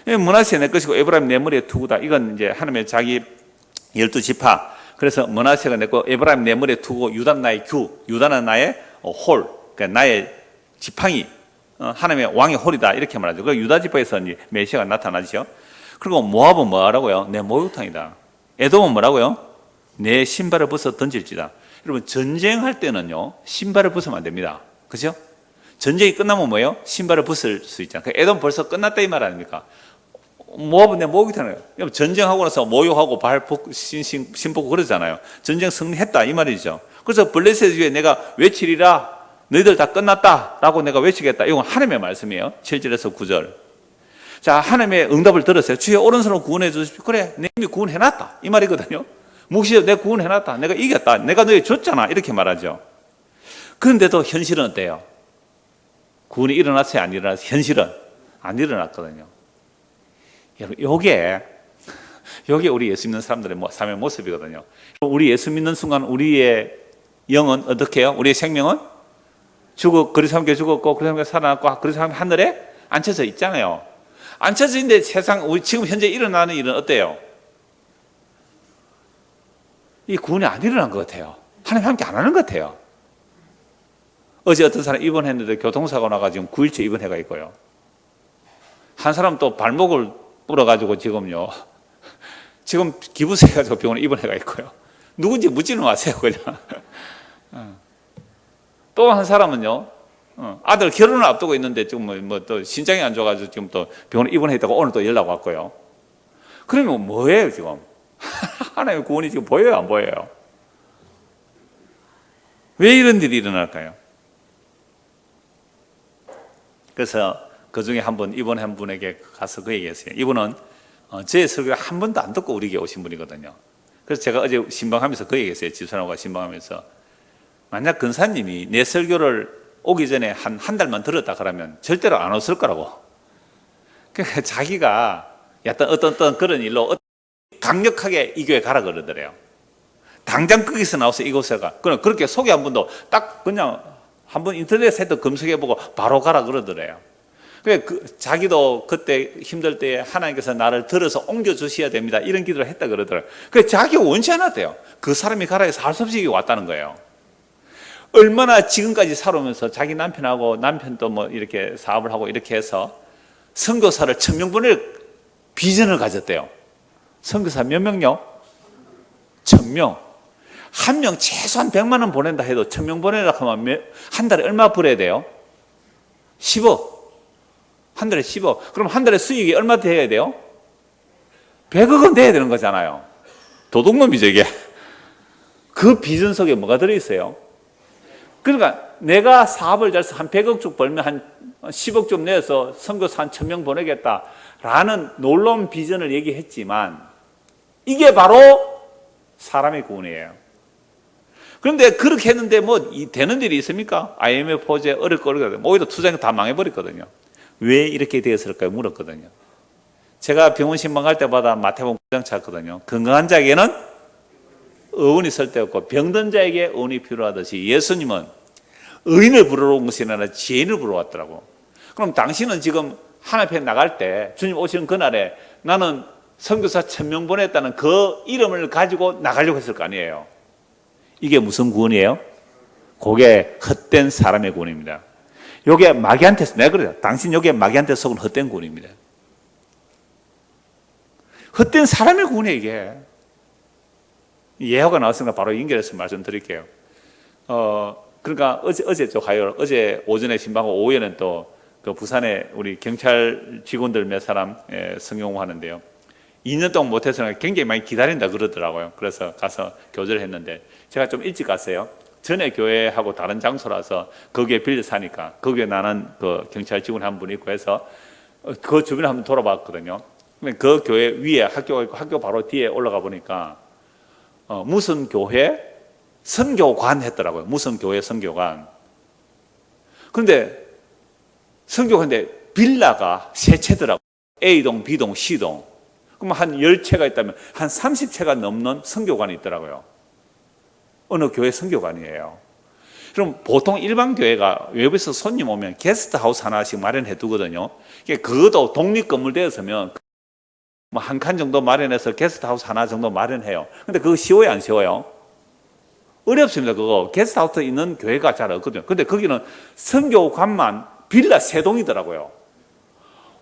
Speaker 2: 므낫세 내 것이고 에브라임 내 머리에 투구다. 이건 이제 하나님의 자기 12지파. 그래서 므낫세가 내 거, 에브라임 내 머리에 투고 유다는 나의 규, 유다는 나의 홀, 그러니까 나의 지팡이, 하나님의 왕의 홀이다 이렇게 말하죠. 그 유다 지파에서 이제 메시아가 나타나죠. 그리고 모압은 뭐라고요? 내 목욕탕이다. 에돔은 뭐라고요? 내 신발을 벗어 던질지다. 여러분 전쟁할 때는요 신발을 벗으면 안 됩니다. 그죠? 전쟁이 끝나면 뭐예요? 신발을 벗을 수 있잖아요. 에돔 벌써 끝났다 이 말 아닙니까? 모압은 내 목욕탕이에요. 여러분 전쟁하고 나서 모욕하고 신 벗고 그러잖아요. 전쟁 승리했다 이 말이죠. 그래서 블레셋 위에 내가 외치리라. 너희들 다 끝났다라고 내가 외치겠다. 이건 하나님의 말씀이에요. 7절에서 9절. 자, 하나님의 응답을 들었어요. 주의 오른손으로 구원해 주십시오. 그래, 내 이미 구원해놨다. 이 말이거든요. 묵시에 내가 구원해놨다. 내가 이겼다. 내가 너희 줬잖아. 이렇게 말하죠. 그런데도 현실은 어때요? 구원이 일어났어요? 안 일어났어요? 현실은 안 일어났거든요. 여러분, 요게 우리 예수 믿는 사람들의 삶의 모습이거든요. 우리 예수 믿는 순간 우리의 영은 어떻게 해요? 우리의 생명은 그리스도와 함께 죽었고 그리스도와 함께 살아났고 그리스도와 함께 하늘에 앉혀져 있잖아요. 앉혀져 있는데 세상 지금 현재 일어나는 일은 어때요? 이 구원이 안 일어난 것 같아요. 하나님 함께 안 하는 것 같아요. 어제 어떤 사람 입원했는데 교통사고 나가지고 9일째 입원해가 있고요. 한 사람 또 발목을 부러가지고 지금요. 지금 기부세가지고 병원에 입원해가 있고요. 누군지 묻지는 마세요, 그냥. 또 한 사람은요, 아들 결혼을 앞두고 있는데 지금 또 신장이 안 좋아가지고 지금 또 병원에 입원해 있다고 오늘 또 연락 왔고요. 그러면 뭐예요 지금? 하나님의 구원이 지금 보여요 안 보여요? 왜 이런 일이 일어날까요? 그래서 그 중에 이번 한 분에게 가서 그 얘기했어요. 이분은 제 설교를 한 번도 안 듣고 우리에게 오신 분이거든요. 그래서 제가 어제 신방하면서 그 얘기했어요. 집사람과 신방하면서 만약 근사님이 내 설교를 오기 전에 한 달만 들었다 그러면 절대로 안 왔을 거라고. 그러니까 자기가 어떤 그런 일로 강력하게 이 교회 가라 그러더래요. 당장 거기서 나와서 이곳에 가. 그렇게 소개 한 분도 딱 그냥 한번 인터넷 사이트 검색해보고 바로 가라 그러더래요. 자기도 그때 힘들 때 하나님께서 나를 들어서 옮겨주셔야 됩니다. 이런 기도를 했다 그러더라고요. 자기가 원치 않았대요. 그 사람이 가라 해서 할 수 없이 왔다는 거예요. 얼마나 지금까지 살아오면서 자기 남편하고 남편도 뭐 이렇게 사업을 하고 이렇게 해서 선교사를 1000명 보낼 비전을 가졌대요. 선교사 몇 명요? 1000명. 한 명 최소한 100만 원 보낸다 해도 1000명 보내려고 하면 한 달에 얼마 벌어야 돼요? 10억. 한 달에 10억. 그럼 한 달에 수익이 얼마 돼야 돼요? 100억은 돼야 되는 거잖아요. 도둑놈이죠 이게. 그 비전 속에 뭐가 들어있어요? 그러니까 내가 사업을 잘해서 한 100억 쪽 벌면 한 10억 좀 내서 선교사 한 1000명 보내겠다라는 놀라운 비전을 얘기했지만 이게 바로 사람의 구원이에요. 그런데 그렇게 했는데 뭐 되는 일이 있습니까? IMF 호재 어렵고 오히려 투자가 다 망해버렸거든요. 왜 이렇게 되었을까요? 물었거든요. 제가 병원 신방갈 때마다 마태복음 9장 찾거든요. 건강한 자에게는 의원이 설데없고 병든 자에게 의원이 필요하듯이 예수님은 의인을 부르러 온 것이 아니라 지혜인을 부르러 왔더라고. 그럼 당신은 지금 하나님 앞에 나갈 때 주님 오시는 그날에 나는 선교사 1000명 보냈다는 그 이름을 가지고 나가려고 했을 거 아니에요. 이게 무슨 구원이에요? 그게 헛된 사람의 구원입니다. 요게 마귀한테, 내가 그래요. 당신 요게 마귀한테 속은 헛된 구원입니다. 헛된 사람의 구원이에요, 이게. 예화가 나왔으니까 바로 연결해서 말씀드릴게요. 그러니까 어제 오전에 신방하고 오후에는 또 그 부산에 우리 경찰 직원들 몇 사람 성경하는데요. 2년 동안 못해서 굉장히 많이 기다린다 그러더라고요. 그래서 가서 교제를 했는데 제가 좀 일찍 갔어요. 전에 교회하고 다른 장소라서 거기에 빌려 사니까 거기에 나는 그 경찰 직원 한 분이 있고 해서 그 주변에 한번 돌아봤거든요. 그 교회 위에 학교가 있고 학교 바로 뒤에 올라가 보니까 무슨 교회 선교관 했더라고요. 무슨 교회 선교관. 그런데 선교관인데 빌라가 세 채더라고요. A동, B동, C동. 그럼 한 10채가 있다면 한 30채가 넘는 선교관이 있더라고요. 어느 교회 선교관이에요. 그럼 보통 일반 교회가 외부에서 손님 오면 게스트하우스 하나씩 마련해 두거든요. 그것도 독립건물 되었으면 뭐 한 칸 정도 마련해서 게스트하우스 하나 정도 마련해요. 근데 그거 쉬워요, 안 쉬워요? 어렵습니다. 그거 게스트하우스 있는 교회가 잘 없거든요. 근데 거기는 선교관만 빌라 3동이더라고요.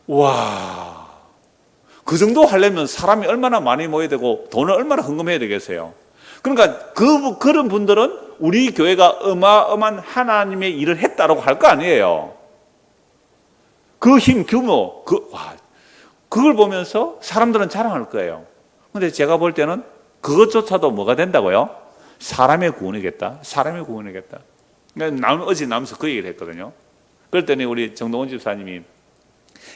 Speaker 2: 와, 그 정도 하려면 사람이 얼마나 많이 모여야 되고 돈을 얼마나 헌금해야 되겠어요. 그러니까 그런 분들은 우리 교회가 어마어마한 하나님의 일을 했다라고 할 거 아니에요. 그 힘, 규모, 그걸 보면서 사람들은 자랑할 거예요. 근데 제가 볼 때는 그것조차도 뭐가 된다고요? 사람의 구원이겠다. 사람의 구원이겠다. 그러니까 어제 나오면서 그 얘기를 했거든요. 그랬더니 우리 정동원 집사님이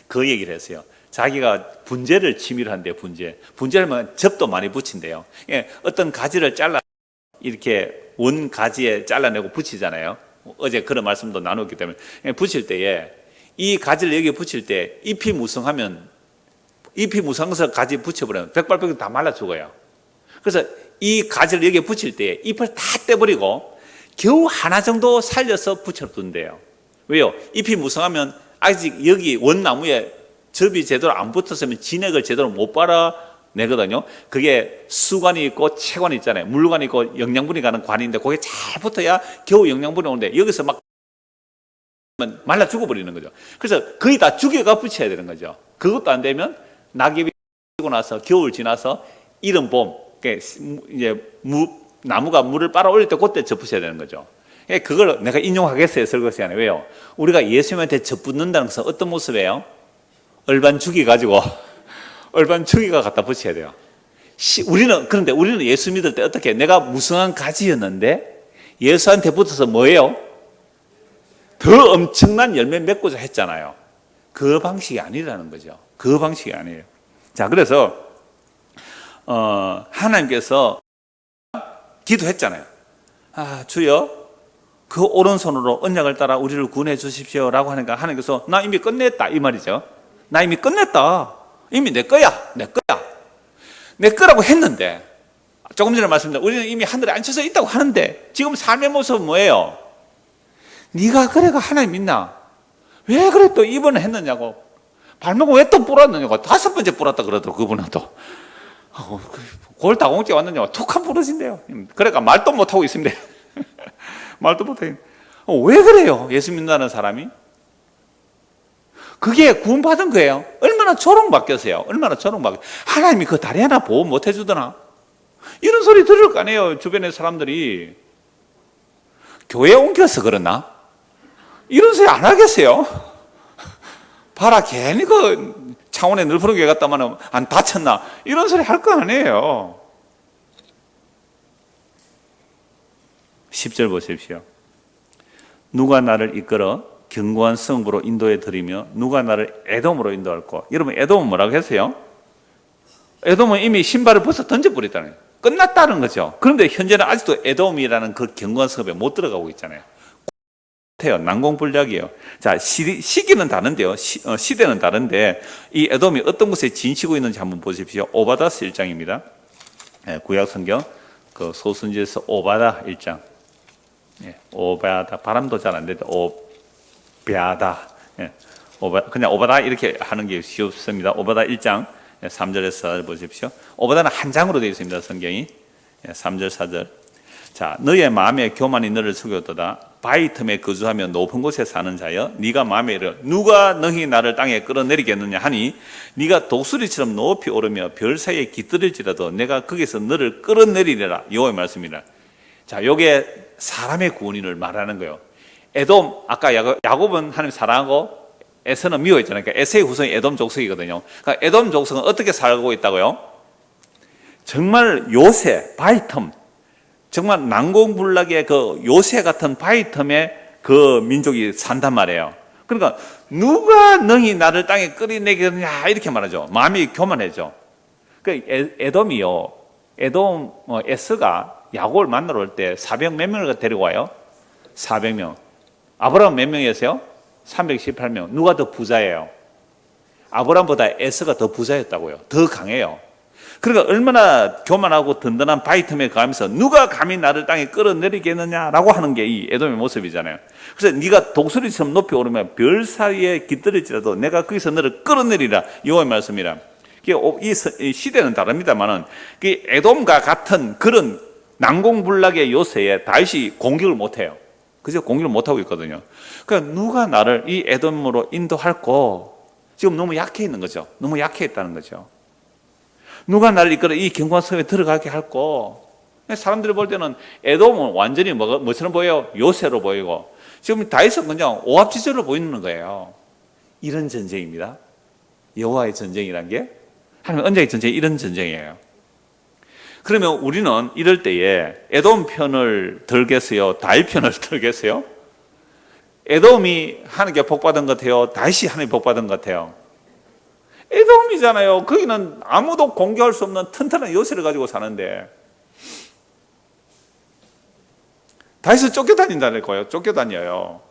Speaker 2: 그 얘기를 했어요. 자기가 분재를 취미로 한대요. 분재를 하면 접도 많이 붙인대요. 어떤 가지를 잘라 이렇게 원 가지에 잘라내고 붙이잖아요. 어제 그런 말씀도 나눴기 때문에 붙일 때에 이 가지를 여기 붙일 때 잎이 무성해서 가지 붙여버리면 백발백중 다 말라 죽어요. 그래서 이 가지를 여기에 붙일 때 잎을 다 떼버리고 겨우 하나 정도 살려서 붙여둔대요. 왜요? 잎이 무성하면 아직 여기 원나무에 접이 제대로 안 붙었으면 진액을 제대로 못 빨아내거든요. 그게 수관이 있고 체관이 있잖아요. 물관이 있고 영양분이 가는 관인데 그게 잘 붙어야 겨우 영양분이 오는데 여기서 막 말라 죽어버리는 거죠. 그래서 거의 다 죽여가 붙여야 되는 거죠. 그것도 안 되면 낙엽이 지고 나서 겨울 지나서 이른 봄 이제 나무가 물을 빨아 올릴 때 그때 접붙여야 되는 거죠. 그걸 내가 인용하겠어요, 설거지 안에. 왜요? 우리가 예수님한테 접붙는다는 것은 어떤 모습이에요? 얼반 죽이 가지고 얼반중이가 갖다 붙여야 돼요. 그런데 우리는 예수 믿을 때 어떻게, 내가 무성한 가지였는데 예수한테 붙어서 뭐예요? 더 엄청난 열매 맺고자 했잖아요. 그 방식이 아니라는 거죠. 그 방식이 아니에요. 자, 그래서 하나님께서 기도했잖아요. 아, 주여, 그 오른손으로 언약을 따라 우리를 구원해 주십시오라고 하니까 하나님께서 나 이미 끝냈다 이 말이죠. 나 이미 끝냈다. 이미 내 거야. 내 거라고 했는데, 조금 전에 말씀드린 우리는 이미 하늘에 앉혀서 있다고 하는데 지금 삶의 모습은 뭐예요? 네가 그래가 하나님 믿나? 왜 그래 또 이번에 했느냐고, 발목을 왜 또 불었느냐고, 5번째 불었다 그러더라고. 그분은 또 골다공증 왔느냐고 툭 한 부러진대요. 그러니까 말도 못하고 있습니다. 말도 못해요. 왜 그래요? 예수 믿는다는 사람이? 그게 구원받은 거예요. 얼마나 조롱받겠어요. 얼마나 조롱받겠어요. 하나님이 그 다리 하나 보호 못 해주더나? 이런 소리 들을 거 아니에요. 주변의 사람들이. 교회 옮겨서 그러나? 이런 소리 안 하겠어요? 봐라, 괜히 그 창원에 늘푸른 교회 갔다만 안 다쳤나? 이런 소리 할 거 아니에요. 10절 보십시오. 누가 나를 이끌어 견고한 성부로 인도해 드리며 누가 나를 에돔으로 인도할꼬. 여러분, 에돔은 뭐라고 했어요? 에돔은 이미 신발을 벗어 던져버렸다는 거예요. 끝났다는 거죠. 그런데 현재는 아직도 에돔이라는 그 견고한 성읍에 못 들어가고 있잖아요. 난공불락이에요. 자, 시기는 다른데요. 시대는 다른데 이 에돔이 어떤 곳에 진치고 있는지 한번 보십시오. 오바다스 1장입니다. 구약 성경 그 소순지에서 오바다 1장. 오바다, 발음도 잘 안 되는데 오바다. 그냥 오바다 이렇게 하는 게 쉽습니다. 오바다 1장 3절에서 보십시오. 오바다는 한 장으로 되어 있습니다. 성경이. 3절 4절. 자, 너의 마음에 교만이 너를 속였도다. 바위 틈에 거주하며 높은 곳에 사는 자여, 네가 마음에 이르 누가 너희 나를 땅에 끌어내리겠느냐 하니 네가 독수리처럼 높이 오르며 별 사이에 깃들일지라도 내가 거기서 너를 끌어내리리라. 여호와의 말씀이라. 자, 요게 사람의 구원인을 말하는 거예요. 에돔, 아까 야곱은 하나님 사랑하고 에서는 미워했잖아요. 그러니까 에서의 후손이 에돔 족속이거든요. 그러니까 에돔 족속은 어떻게 살고 있다고요? 정말 요새, 바위틈, 정말 난공불락의 그 요새 같은 바위틈에 그 민족이 산단 말이에요. 그러니까 누가 너희 나를 땅에 끌어내겠느냐 이렇게 말하죠. 마음이 교만해져. 그 에돔이요, 에돔 에스가 야곱을 만나러 올 때 400 몇 명을 데리고 와요? 400명. 아브라함 몇 명이었어요? 318명. 누가 더 부자예요? 아브라함보다 에스가 더 부자였다고요. 더 강해요. 그러니까 얼마나 교만하고 든든한 바위틈에 가면서 누가 감히 나를 땅에 끌어내리겠느냐라고 하는 게 이 에돔의 모습이잖아요. 그래서 네가 독수리처럼 높이 오르면 별 사이에 깃들일지라도 내가 거기서 너를 끌어내리라. 여호와의 말씀이라. 이 시대는 다릅니다만은 에돔과 같은 그런 난공불락의 요새에 다윗이 공격을 못해요. 그죠? 공격을 못하고 있거든요. 그러니까 누가 나를 이 에돔으로 인도할꼬? 지금 너무 약해 있는 거죠. 너무 약해 있다는 거죠. 누가 나를 이끌어 이 견고한 성에 들어가게 할꼬? 사람들이 볼 때는 에돔은 완전히 뭐처럼 보여요? 요새로 보이고, 지금 다윗은 그냥 오합지졸로 보이는 거예요. 이런 전쟁입니다. 여호와의 전쟁이란 게 하나님 언약의 전쟁이 이런 전쟁이에요. 그러면 우리는 이럴 때에 에돔 편을 들겠어요? 다윗 편을 들겠어요? 에돔이 하나님께 복받은 것 같아요? 다윗이 하나님께 복받은 것 같아요? 에돔이잖아요. 거기는 아무도 공격할 수 없는 튼튼한 요새를 가지고 사는데 다윗은 쫓겨다닌다는 거예요. 쫓겨다녀요.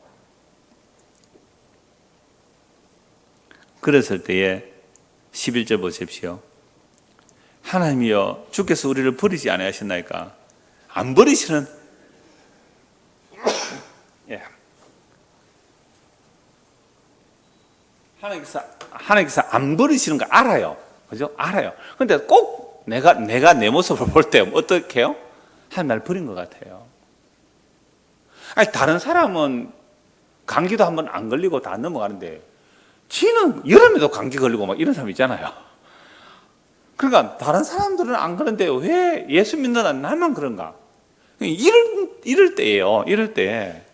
Speaker 2: 그랬을 때에 11절 보십시오. 하나님이여 주께서 우리를 버리지 아니하셨나이까? 안 버리시는 하나님께서 안 버리시는 거 알아요. 그죠? 알아요. 근데 꼭 내가 내 모습을 볼 때 어떻게 해요? 하나님 날 버린 것 같아요. 아니, 다른 사람은 감기도 한번 안 걸리고 다 넘어가는데 지는 여름에도 감기 걸리고 막 이런 사람 있잖아요. 그러니까 다른 사람들은 안 그런데 왜 예수 믿는 나만 그런가? 이럴 때예요. 이럴 때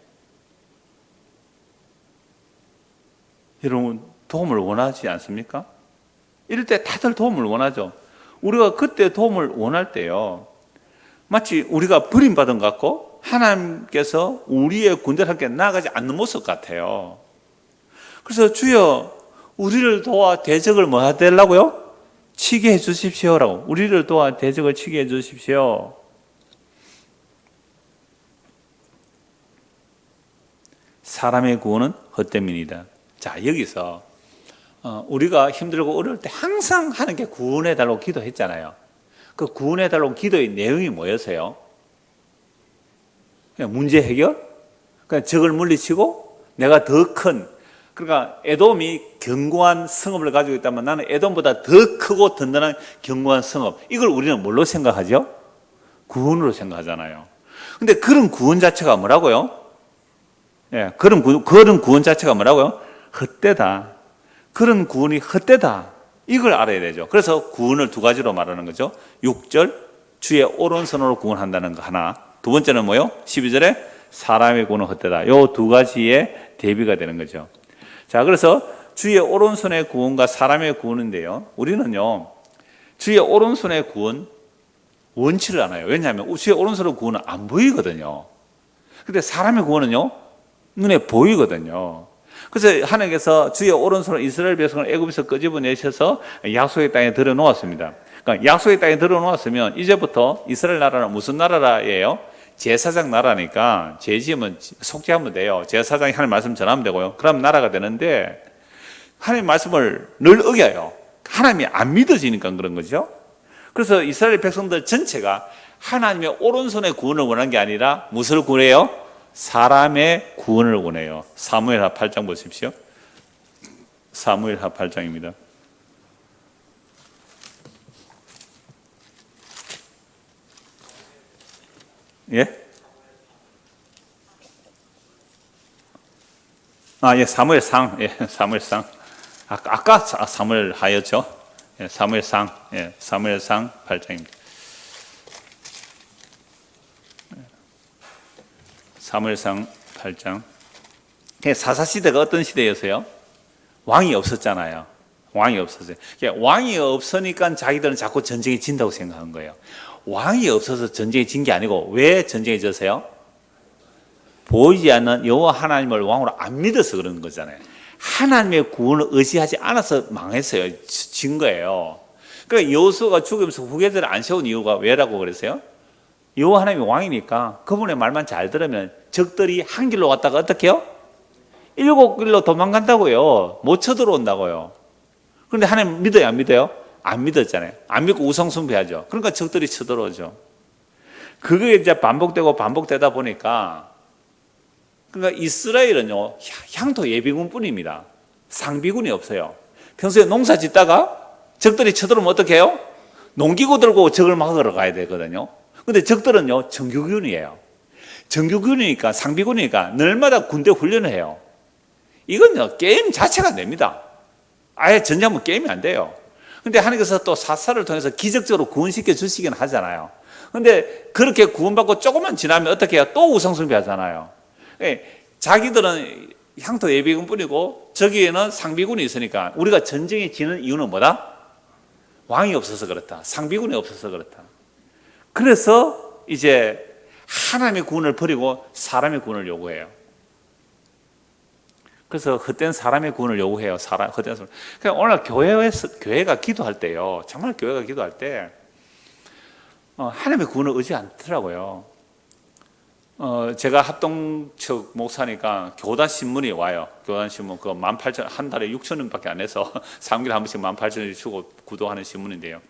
Speaker 2: 여러분 도움을 원하지 않습니까? 이럴 때 다들 도움을 원하죠. 우리가 그때 도움을 원할 때요, 마치 우리가 버림받은 것 같고 하나님께서 우리의 군대를 함께 나아가지 않는 모습 같아요. 그래서 주여 우리를 도와 대적을 뭐 해달라고요? 치게 해주십시오라고. 우리를 도와 대적을 치게 해주십시오. 사람의 구원은 헛됨이니이다. 자, 여기서 우리가 힘들고 어려울 때 항상 하는 게 구원해달라고 기도했잖아요. 그 구원해달라고 기도의 내용이 뭐였어요? 그냥 문제 해결? 그냥 적을 물리치고 내가 더 큰, 그러니까 에돔이 견고한 성읍을 가지고 있다면 나는 에돔보다 더 크고 든든한 견고한 성읍, 이걸 우리는 뭘로 생각하죠? 구원으로 생각하잖아요. 근데 그런 구원 자체가 뭐라고요? 예, 그런 구원 자체가 뭐라고요? 헛되다. 그런 구원이 헛되다. 이걸 알아야 되죠. 그래서 구원을 두 가지로 말하는 거죠. 6절 주의 오른손으로 구원한다는 거 하나, 두 번째는 뭐요? 12절에 사람의 구원은 헛되다. 요 두 가지의 대비가 되는 거죠. 자, 그래서 주의 오른손의 구원과 사람의 구원인데요, 우리는요 주의 오른손의 구원 원치를 않아요. 왜냐하면 주의 오른손의 구원은 안 보이거든요. 근데 사람의 구원은요 눈에 보이거든요. 그래서 하나님께서 주의 오른손으로 이스라엘 백성을 애굽에서 끄집어내셔서 약속의 땅에 들여놓았습니다. 그러니까 약속의 땅에 들여놓았으면 이제부터 이스라엘 나라는 무슨 나라예요? 제사장 나라니까 죄 지으면 속죄하면 돼요. 제사장이 하나님 말씀 전하면 되고요. 그럼 나라가 되는데 하나님 말씀을 늘 어겨요. 하나님이 안 믿어지니까 그런 거죠. 그래서 이스라엘 백성들 전체가 하나님의 오른손의 구원을 원한 게 아니라 무엇을 구해요? 사람의 구원을 원해요. 사무엘하 8장 보십시오. 사무엘하 8장입니다. 예? 예, 사무엘상. 예, 사무엘상. 아까 사무엘하였죠. 예, 사무엘상. 예, 사무엘상 8장입니다. 사무엘상 8장. 사사시대가 어떤 시대였어요? 왕이 없었잖아요. 왕이 없었어요. 왕이 없으니까 자기들은 자꾸 전쟁에 진다고 생각한 거예요. 왕이 없어서 전쟁에 진 게 아니고 왜 전쟁에 졌어요? 보이지 않는 여호와 하나님을 왕으로 안 믿어서 그러는 거잖아요. 하나님의 구원을 의지하지 않아서 망했어요. 진 거예요. 그러니까 여호수아가 죽으면서 후계자를 안 세운 이유가 왜라고 그랬어요? 여호와 하나님이 왕이니까 그분의 말만 잘 들으면 적들이 한 길로 갔다가 어떻게 해요? 7길로 도망간다고요. 못 쳐들어온다고요. 그런데 하나님 믿어요, 안 믿어요? 안 믿었잖아요. 안 믿고 우상숭배하죠. 그러니까 적들이 쳐들어오죠. 그게 이제 반복되다 보니까, 그러니까 이스라엘은요 향토 예비군뿐입니다. 상비군이 없어요. 평소에 농사 짓다가 적들이 쳐들어오면 어떻게 해요? 농기구 들고 적을 막으러 가야 되거든요. 근데 적들은요 정규군이에요. 정규군이니까, 상비군이니까 늘마다 군대 훈련을 해요. 이건요 게임 자체가 안 됩니다. 아예 전쟁하면 게임이 안 돼요. 근데 하나님께서 또 사사를 통해서 기적적으로 구원시켜 주시긴 하잖아요. 근데 그렇게 구원받고 조금만 지나면 어떻게 해요? 또 우상숭배 하잖아요. 자기들은 향토 예비군뿐이고 저기에는 상비군이 있으니까 우리가 전쟁에 지는 이유는 뭐다? 왕이 없어서 그렇다. 상비군이 없어서 그렇다. 그래서 이제 하나님의 구원을 버리고 사람의 구원을 요구해요. 그래서 헛된 사람의 구원을 요구해요. 헛된 사람. 그러니까 오늘 교회가 기도할 때요, 정말 교회가 기도할 때 하나님의 구원을 의지 않더라고요. 제가 합동 측 목사니까 교단 신문이 와요. 교단 신문 그 18,000, 한 달에 6,000원밖에 안 해서 3개월에 한 번씩 18,000원씩 주고 구독하는 신문인데요.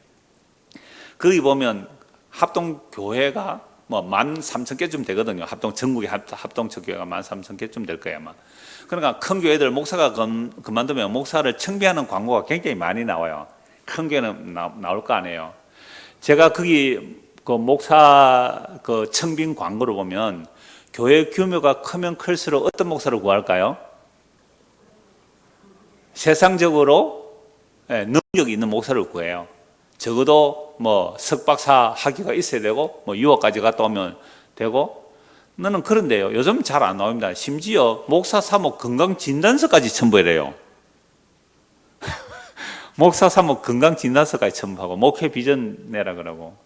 Speaker 2: 거기 보면 합동 교회가 뭐 13,000개쯤 되거든요. 전국의 합동측 교회가 13,000개쯤 될 거예요, 아마. 그러니까 큰 교회들 목사가 그만두면 목사를 청비하는 광고가 굉장히 많이 나와요. 큰 교회는 나올 거 아니에요. 제가 거기 그 목사 그 청빙 광고를 보면 교회 규모가 크면 클수록 어떤 목사를 구할까요? 세상적으로 능력이 있는 목사를 구해요. 적어도 뭐 석박사 학위가 있어야 되고 뭐 유학까지 갔다 오면 되고. 너는 그런데요 요즘 잘 안 나옵니다. 심지어 목사 사목 건강진단서까지 첨부해야 돼요. 목사 사모 건강진단서까지 첨부하고 목회 비전 내라 그러고.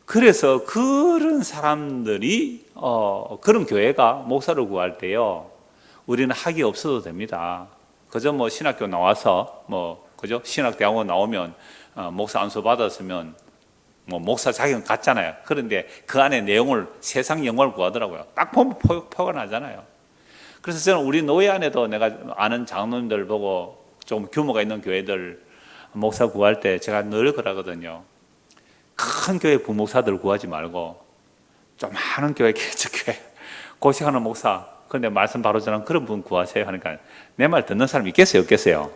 Speaker 2: 그래서 그런 사람들이 그런 교회가 목사를 구할 때요, 우리는 학위 없어도 됩니다. 그저 뭐 신학교 나와서 그죠? 신학대학원 나오면 목사 안수 받았으면 뭐 목사 자격은 같잖아요. 그런데 그 안에 내용을 세상 영어를 구하더라고요. 딱 보면 표가 나잖아요. 그래서 저는 우리 노예 안에도 내가 아는 장로님들 보고 좀 규모가 있는 교회들 목사 구할 때 제가 늘 그러거든요. 큰 교회 부목사들 구하지 말고 좀 많은 교회, 개척교회 고생하는 목사, 그런데 말씀 바로 전하는 그런 분 구하세요 하니까 내 말 듣는 사람 있겠어요, 없겠어요?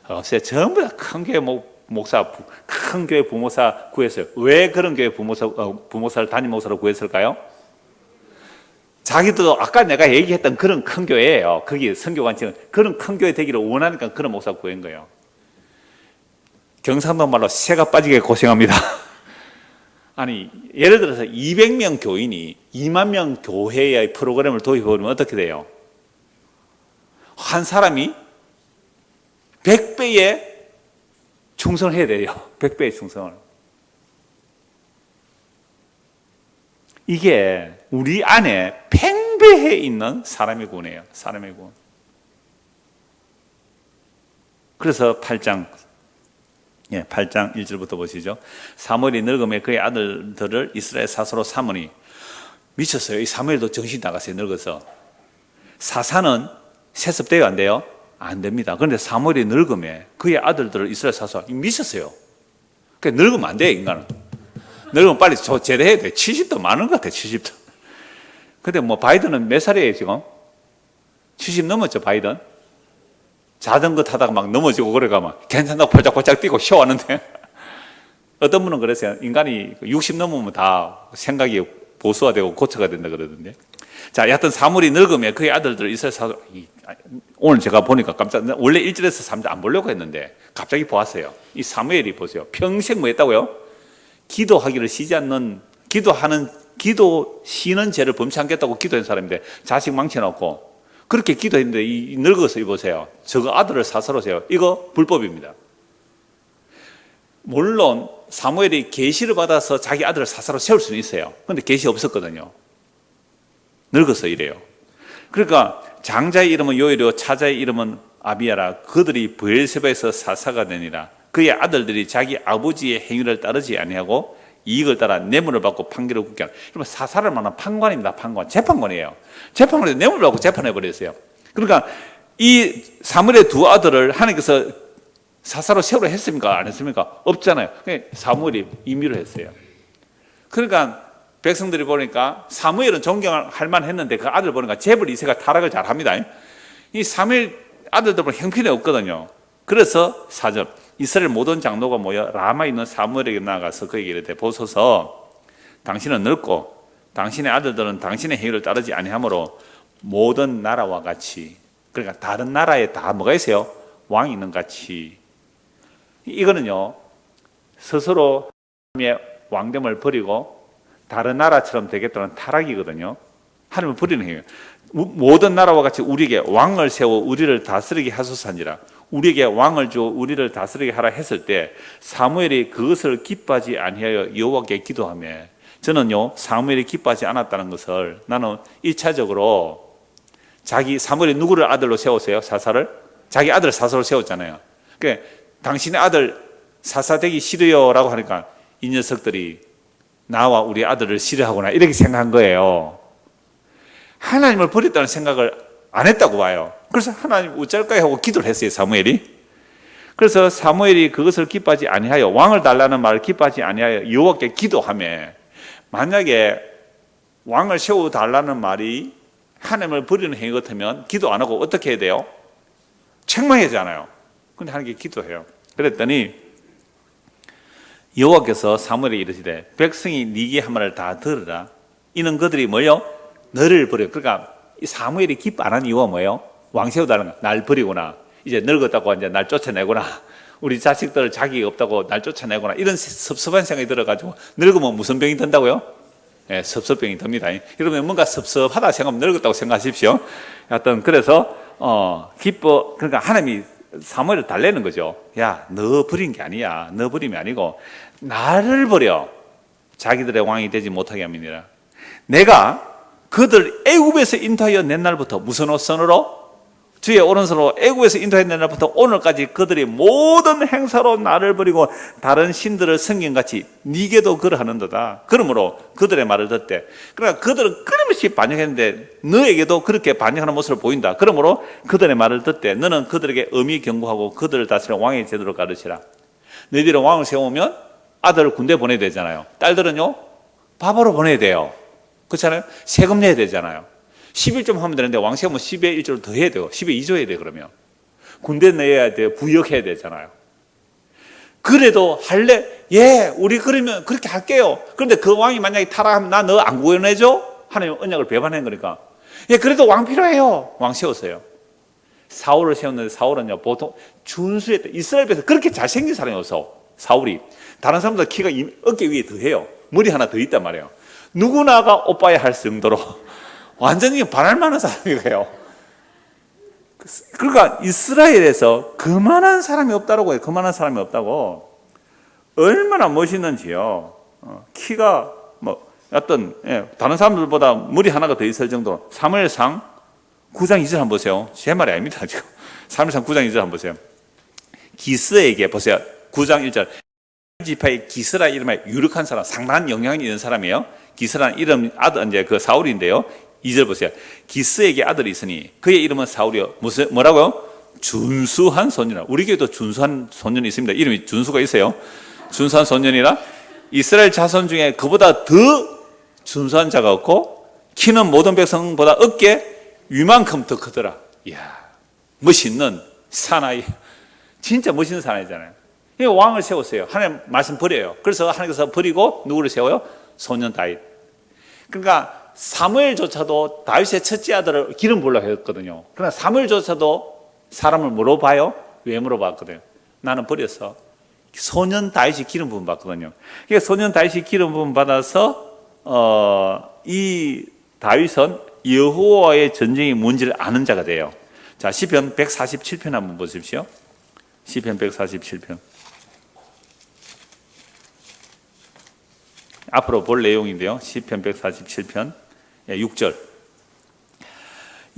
Speaker 2: 없어요. 전부 다 큰 교회 목사, 큰 교회 부목사 구했어요. 왜 그런 교회 부목사를 담임 목사로 구했을까요? 자기도 아까 내가 얘기했던 그런 큰 교회예요. 거기 선교관청은 그런 큰 교회 되기를 원하니까 그런 목사 구한 거예요. 경상도 말로 새가 빠지게 고생합니다. 아니, 예를 들어서 200명 교인이 2만 명 교회의 프로그램을 도입해보면 어떻게 돼요? 한 사람이 100배의 충성을 해야 돼요. 100배의 충성을. 이게 우리 안에 팽배해 있는 사람의 구원이에요. 사람의 구원. 그래서 8장 1절부터 보시죠. 사무엘이 늙음에 그의 아들들을 이스라엘 사사로 삼으니, 미쳤어요. 이 사무엘도 정신 나갔어요. 늙어서. 사사는 세습돼요, 안 돼요? 안 됩니다. 그런데 사무엘이 늙음에 그의 아들들을 이스라엘 사사로, 미쳤어요. 그러니까 늙으면 안 돼요, 인간은. 늙으면 빨리 제대해야 돼. 70도 많은 것 같아, 70도. 근데 뭐 바이든은 몇 살이에요, 지금? 70 넘었죠, 바이든? 자전거 타다가 막 넘어지고 그래가 막 괜찮다고 펄짝펄짝 뛰고 쇼하는데 어떤 분은 그랬어요. 인간이 60 넘으면 다 생각이 보수화되고 고쳐가 된다 그러던데. 자, 여하튼 사무엘이 늙으며 그의 아들들 이스라엘 사도, 오늘 제가 보니까 원래 1절에서 3절 안 보려고 했는데 갑자기 보았어요. 이 사무엘이 보세요. 평생 뭐 했다고요? 기도하기를 쉬지 않는, 기도 쉬는 죄를 범치 않겠다고 기도한 사람인데 자식 망쳐놓고 그렇게 기도했는데 이 늙어서 이보세요. 저거 아들을 사사로 세요. 이거 불법입니다. 물론 사무엘이 계시를 받아서 자기 아들을 사사로 세울 수는 있어요. 그런데 계시 없었거든요. 늙어서 이래요. 그러니까 장자의 이름은 요엘이요 차자의 이름은 아비야라. 그들이 브엘세바에서 사사가 되니라. 그의 아들들이 자기 아버지의 행위를 따르지 아니하고 이익을 따라 뇌물을 받고 판결을 굳게 하는. 그러면 사사를 말하는 판관입니다. 판관. 재판관이에요. 재판관에서 뇌물을 받고 재판해버렸어요. 그러니까 이 사무엘의 두 아들을 하나님께서 사사로 세우라 했습니까? 안 했습니까? 없잖아요. 사무엘이 임의로 했어요. 그러니까 백성들이 보니까 사무엘은 존경할 만했는데 그 아들 보니까 재벌 2세가 타락을 잘합니다. 이 사무엘 아들들 보면 형편이 없거든요. 그래서 4절 이스라엘 모든 장로가 모여 라마에 있는 사무엘에게 나가서 그에게 이르되 보소서 당신은 늙고 당신의 아들들은 당신의 행위를 따르지 아니하므로 모든 나라와 같이, 그러니까 다른 나라에 다 뭐가 있어요? 왕이 있는 같이. 이거는요 스스로 하나님의 왕됨을 버리고 다른 나라처럼 되겠다는 타락이거든요. 하나님을 버리는 행위예요. 모든 나라와 같이 우리에게 왕을 세워 우리를 다스리게 하소서하니라. 우리에게 왕을 줘 우리를 다스리게 하라 했을 때 사무엘이 그것을 기뻐하지 아니하여 여호와께 기도하며, 저는요 사무엘이 기뻐하지 않았다는 것을 나는 1차적으로 사무엘이 누구를 아들로 세웠어요? 사사를? 자기 아들 사사로 세웠잖아요. 그러니까 당신의 아들 사사 되기 싫어요 라고 하니까 이 녀석들이 나와 우리 아들을 싫어하구나 이렇게 생각한 거예요. 하나님을 버렸다는 생각을 안 했다고 봐요. 그래서 하나님 어쩔까요 하고 기도를 했어요, 사무엘이. 그래서 사무엘이 그것을 기뻐하지 아니하여, 왕을 달라는 말을 기뻐하지 아니하여 여호와께 기도하며, 만약에 왕을 세워달라는 말이 하나님을 버리는 행위 같으면 기도 안 하고 어떻게 해야 돼요? 책망해야 되잖아요. 근데 하나님께 기도해요. 그랬더니 여호와께서 사무엘에게 이르시되 백성이 네게 한 말을 다 들으라. 이는 그들이 뭐요? 너를 버려. 그러니까 이 사무엘이 기뻐 안 하는 이유가 뭐예요? 왕 세워달라는 거. 날 버리구나. 이제 늙었다고 이제 날 쫓아내구나. 우리 자식들 자기가 없다고 날 쫓아내구나. 이런 섭섭한 생각이 들어가지고, 늙으면 무슨 병이 든다고요? 예, 섭섭병이 듭니다. 여러분 뭔가 섭섭하다 생각하면 늙었다고 생각하십시오. 하여튼 그래서 그러니까 하나님이 사무엘을 달래는 거죠. 야, 너 버린 게 아니야. 너 버림이 아니고 나를 버려. 자기들의 왕이 되지 못하게 함이니라. 내가 그들 애굽에서 인도하여 낸 날부터 무슨 선으로? 주의 오른손으로 애굽에서 인도하여 낸 날부터 오늘까지 그들이 모든 행사로 나를 버리고 다른 신들을 섬긴같이 네게도 그러하는도다. 그러므로 그들의 말을 듣되, 그러니까 그들은 끊임없이 반역했는데 너에게도 그렇게 반역하는 모습을 보인다. 그러므로 그들의 말을 듣되 너는 그들에게 엄히 경고하고 그들을 다스리는 왕의 제도를 가르치라. 너희들은 왕을 세우면 아들을 군대 보내야 되잖아요. 딸들은요 밥으로 보내야 돼요. 그렇잖아요. 세금 내야 되잖아요. 11조 하면 되는데 왕 세우면 10의 1조를 더 해야 돼요. 10의 2조 해야 돼요. 그러면 군대 내야 돼요. 부역해야 되잖아요. 그래도 할래? 예, 우리 그러면 그렇게 할게요. 그런데 그 왕이 만약에 타락하면 나 너 안 구원해줘? 하나님 언약을 배반한 거니까. 예, 그래도 왕 필요해요. 왕 세웠어요. 사울을 세웠는데 사울은요 보통 준수했다. 이스라엘에서 그렇게 잘생긴 사람이 없어. 사울이 다른 사람보다 키가 어깨 위에 더 해요. 머리 하나 더 있단 말이에요. 누구나가 오빠야 할 정도로 완전히 반할 만한 사람이에요. 그러니까 이스라엘에서 그만한 사람이 없다고 해요. 그만한 사람이 없다고. 얼마나 멋있는지요. 키가 뭐 어떤 다른 사람들보다 머리 하나가 더 있을 정도로. 사무엘상 9장 2절 한번 보세요. 제 말이 아닙니다. 지금 사무엘상 9장 2절 한번 보세요. 기스에게 보세요. 9장 1절. 지파의 기스라 이름에 유력한 사람, 상당한 영향이 있는 사람이에요. 기스라는 이름 아들 이제 그 사울인데요. 2절 보세요. 기스에게 아들이 있으니 그의 이름은 사울이요. 뭐라고요? 준수한 소년이라. 우리 교회도 준수한 소년이 있습니다. 이름이 준수가 있어요. 준수한 소년이라. 이스라엘 자손 중에 그보다 더 준수한 자가 없고 키는 모든 백성보다 어깨 위만큼 더 크더라. 이야, 멋있는 사나이. 진짜 멋있는 사나이잖아요. 왕을 세웠어요. 하나님 말씀 버려요. 그래서 하나님께서 버리고 누구를 세워요? 소년 다윗. 그러니까 사무엘조차도 다윗의 첫째 아들을 기름 부으려고 했거든요. 그러나 사무엘조차도 사람을 뭐로 봐요? 외모로 봤거든요. 나는 버렸어. 소년 다윗이 기름 부음 받거든요. 그러니까 소년 다윗이 기름 부음 받아서 이 다윗은 여호와의 전쟁의 뭔지를 아는 자가 돼요. 자, 시편 147편 한번 보십시오. 시편 147편. 앞으로 볼 내용인데요. 시편 147편 6절.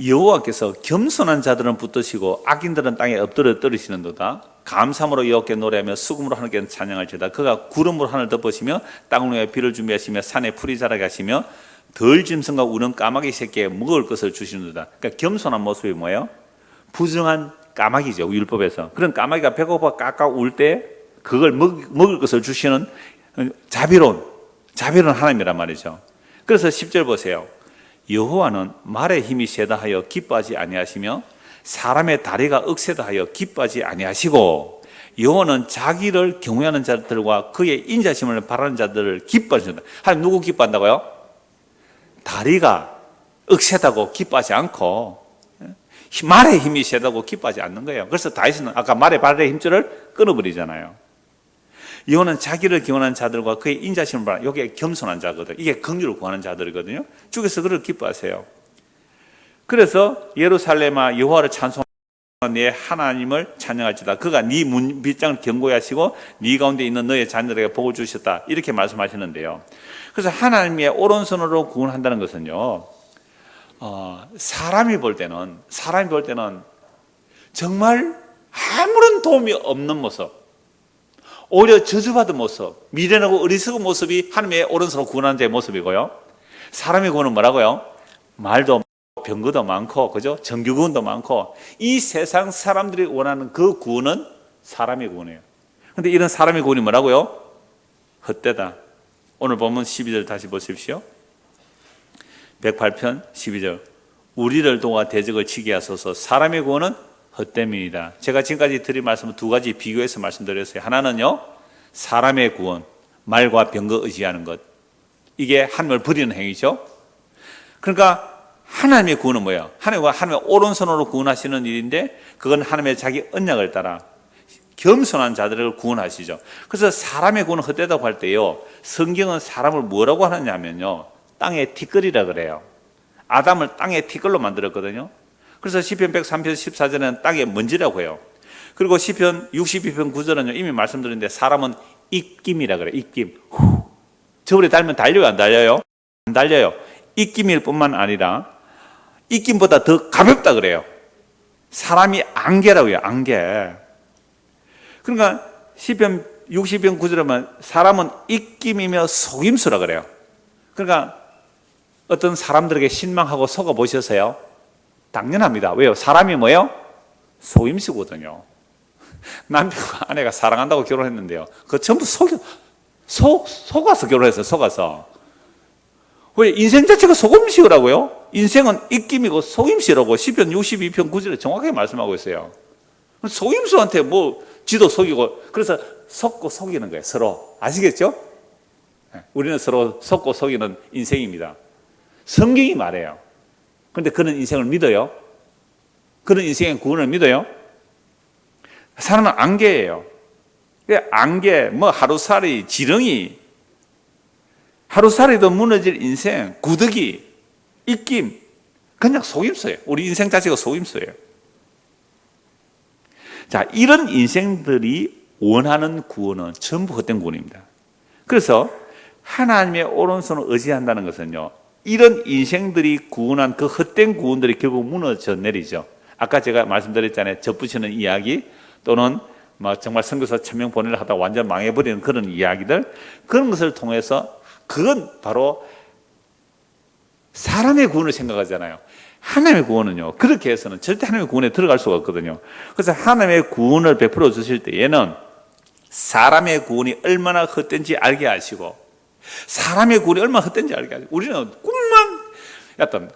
Speaker 2: 여호와께서 겸손한 자들은 붙드시고 악인들은 땅에 엎드려 떨으시는도다. 감사함으로 여호와께 노래하며 수금으로 하나님께 찬양할지어다. 그가 구름으로 하늘을 덮으시며 땅을 위해 비를 준비하시며 산에 풀이 자라게 하시며 덜 짐승과 우는 까마귀 새끼에 먹을 것을 주시는도다. 그러니까 겸손한 모습이 뭐예요? 부정한 까마귀죠. 율법에서. 그런 까마귀가 배고파 깍깍 울 때 그걸 먹을 것을 주시는 자비로운 하나님이란 말이죠. 그래서 10절 보세요. 여호와는 말의 힘이 세다 하여 기뻐하지 아니하시며 사람의 다리가 억세다 하여 기뻐하지 아니하시고 여호와는 자기를 경외하는 자들과 그의 인자심을 바라는 자들을 기뻐하신다. 하나님 누구 기뻐한다고요? 다리가 억세다고 기뻐하지 않고 말의 힘이 세다고 기뻐하지 않는 거예요. 그래서 다윗은 아까 말의 발의 힘줄을 끊어버리잖아요. 여호와는 자기를 경외하는 자들과 그의 인자심을 바라. 이게 겸손한 자거든. 이게 긍휼을 구하는 자들이거든요. 주께서 그를 기뻐하세요. 그래서 예루살렘아 여호와를 찬송하며 네 하나님을 찬양할지다. 그가 네 문빗장을 견고히 하시고 네 가운데 있는 너의 자녀들에게 복을 주셨다. 이렇게 말씀하시는데요. 그래서 하나님의 오른손으로 구원한다는 것은요. 사람이 볼 때는 정말 아무런 도움이 없는 모습, 오히려 저주받은 모습, 미련하고 어리석은 모습이 하나님의 오른손으로 구원하는 자의 모습이고요. 사람의 구원은 뭐라고요? 말도 병거도 많고, 그죠? 정규구원도 많고, 이 세상 사람들이 원하는 그 구원은 사람의 구원이에요. 근데 이런 사람의 구원이 뭐라고요? 헛되다. 오늘 보면 12절 다시 보십시오. 108편 12절. 우리를 도와 대적을 치게 하소서. 사람의 구원은 헛됨이니라. 제가 지금까지 드린 말씀은 두 가지 비교해서 말씀드렸어요. 하나는요, 사람의 구원, 말과 병거 의지하는 것. 이게 하나님을 버리는 행위죠. 그러니까 하나님의 구원은 뭐예요? 하나님의 오른손으로 구원하시는 일인데 그건 하나님의 자기 언약을 따라 겸손한 자들을 구원하시죠. 그래서 사람의 구원은 헛되다고 할 때요, 성경은 사람을 뭐라고 하느냐면요, 땅의 티끌이라 그래요. 아담을 땅의 티끌로 만들었거든요. 그래서 시편 103편 14절에는 땅의 먼지라고 해요. 그리고 시편 62편 9절은 이미 말씀드렸는데 사람은 입김이라 그래요. 입김. 저울에 달면 달려요, 안 달려요? 안 달려요. 입김일 뿐만 아니라 입김보다 더 가볍다 그래요. 사람이 안개라고요, 안개. 그러니까 시편 60편 9절에만 사람은 입김이며 속임수라 그래요. 그러니까 어떤 사람들에게 신망하고 속아 보셨어요? 당연합니다. 왜요? 사람이 뭐예요? 속임수거든요. 남편과 아내가 사랑한다고 결혼했는데요. 그거 전부 속아서 결혼했어요. 속아서. 왜? 인생 자체가 속임수라고요? 인생은 입김이고 속임수라고 시편 62편 9절에 정확하게 말씀하고 있어요. 속임수한테 뭐 지도 속이고 그래서 속고 속이는 거예요. 서로. 아시겠죠? 우리는 서로 속고 속이는 인생입니다. 성경이 말해요. 그런데 그런 인생을 믿어요? 그런 인생의 구원을 믿어요? 사람은 안개예요. 안개, 뭐 하루살이, 지렁이, 하루살이도 무너질 인생, 구더기, 입김, 그냥 속임수예요. 우리 인생 자체가 속임수예요. 자, 이런 인생들이 원하는 구원은 전부 헛된 구원입니다. 그래서 하나님의 오른손을 의지한다는 것은요, 이런 인생들이 구원한 그 헛된 구원들이 결국 무너져 내리죠. 아까 제가 말씀드렸잖아요. 젖붙이는 이야기 또는 정말 선교사 1000명 보내려 하다가 완전 망해버리는 그런 이야기들, 그런 것을 통해서 그건 바로 사람의 구원을 생각하잖아요. 하나님의 구원은요, 그렇게 해서는 절대 하나님의 구원에 들어갈 수가 없거든요. 그래서 하나님의 구원을 베풀어 주실 때에는 사람의 구원이 얼마나 헛된지 알게 하시고, 사람의 구원이 얼마나 헛된지 알게 하시고, 우리는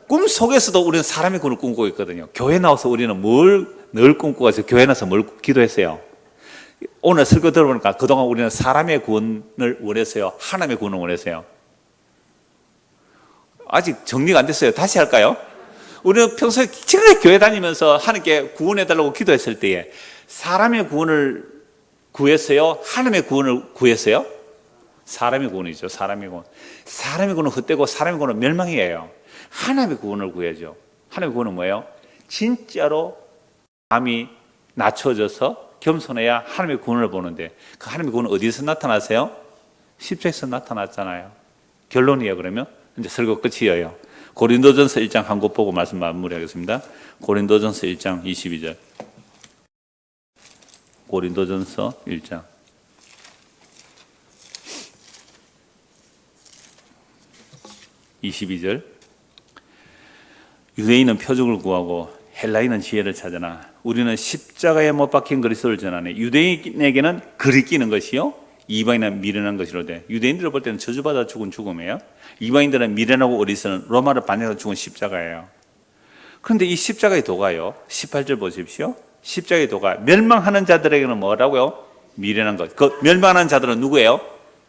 Speaker 2: 꿈 속에서도 우리는 사람의 구원을 꿈꾸고 있거든요. 교회 나와서 우리는 뭘 늘 꿈꾸고 가서 교회 나와서 뭘 기도했어요? 오늘 설교 들어보니까 그동안 우리는 사람의 구원을 원했어요? 하나님의 구원을 원했어요? 아직 정리가 안 됐어요. 다시 할까요? 우리는 평소에 지금 교회 다니면서 하나님께 구원해달라고 기도했을 때에 사람의 구원을 구했어요? 하나님의 구원을 구했어요? 사람의 구원이죠. 사람의 구원. 사람의 구원은 헛되고 사람의 구원은 멸망이에요. 하나님의 구원을 구해야죠. 하나님의 구원은 뭐예요? 진짜로 마음이 낮춰져서 겸손해야 하나님의 구원을 보는데, 그 하나님의 구원은 어디서 나타나세요? 십자에서 나타났잖아요. 결론이에요. 그러면 이제 설교 끝이에요. 고린도전서 1장 한 곳 보고 말씀 마무리하겠습니다. 고린도전서 1장 22절. 고린도전서 1장 22절. 유대인은 표적을 구하고 헬라인은 지혜를 찾으나 우리는 십자가에 못 박힌 그리스도를 전하네. 유대인에게는 글이 끼는 것이요, 이방인은 미련한 것이로되. 유대인들을 볼 때는 저주받아 죽은 죽음이에요. 이방인들은 미련하고 어리석은 로마를 반역해서 죽은 십자가예요. 그런데 이 십자가의 도가요, 18절 보십시오. 십자가의 도가 멸망하는 자들에게는 뭐라고요? 미련한 것. 그 멸망하는 자들은 누구예요?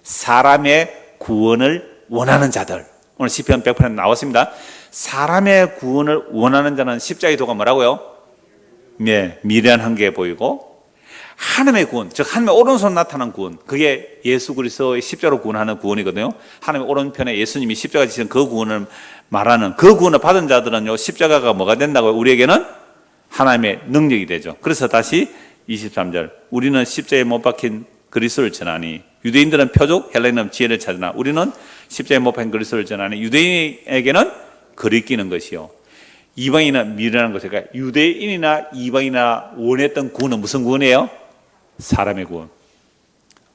Speaker 2: 사람의 구원을 원하는 자들. 오늘 시편 100편에 나왔습니다. 사람의 구원을 원하는 자는 십자가의 도가 뭐라고요? 네, 미련한 게 보이고, 하나님의 구원, 즉 하나님의 오른손 나타난 구원, 그게 예수 그리스도의 십자로 구원하는 구원이거든요. 하나님의 오른편에 예수님이 십자가 지신 그 구원을 말하는, 그 구원을 받은 자들은요, 십자가가 뭐가 된다고요? 우리에게는 하나님의 능력이 되죠. 그래서 다시 23절, 우리는 십자가에 못 박힌 그리스도를 전하니. 유대인들은 표적, 헬라인은 지혜를 찾으나 우리는 십자가에 못 박힌 그리스도를 전하니. 유대인에게는 글이 끼는 것이요, 이방인은 미련한 것이요. 그러니까 유대인이나 이방인이나 원했던 구원은 무슨 구원이에요? 사람의 구원.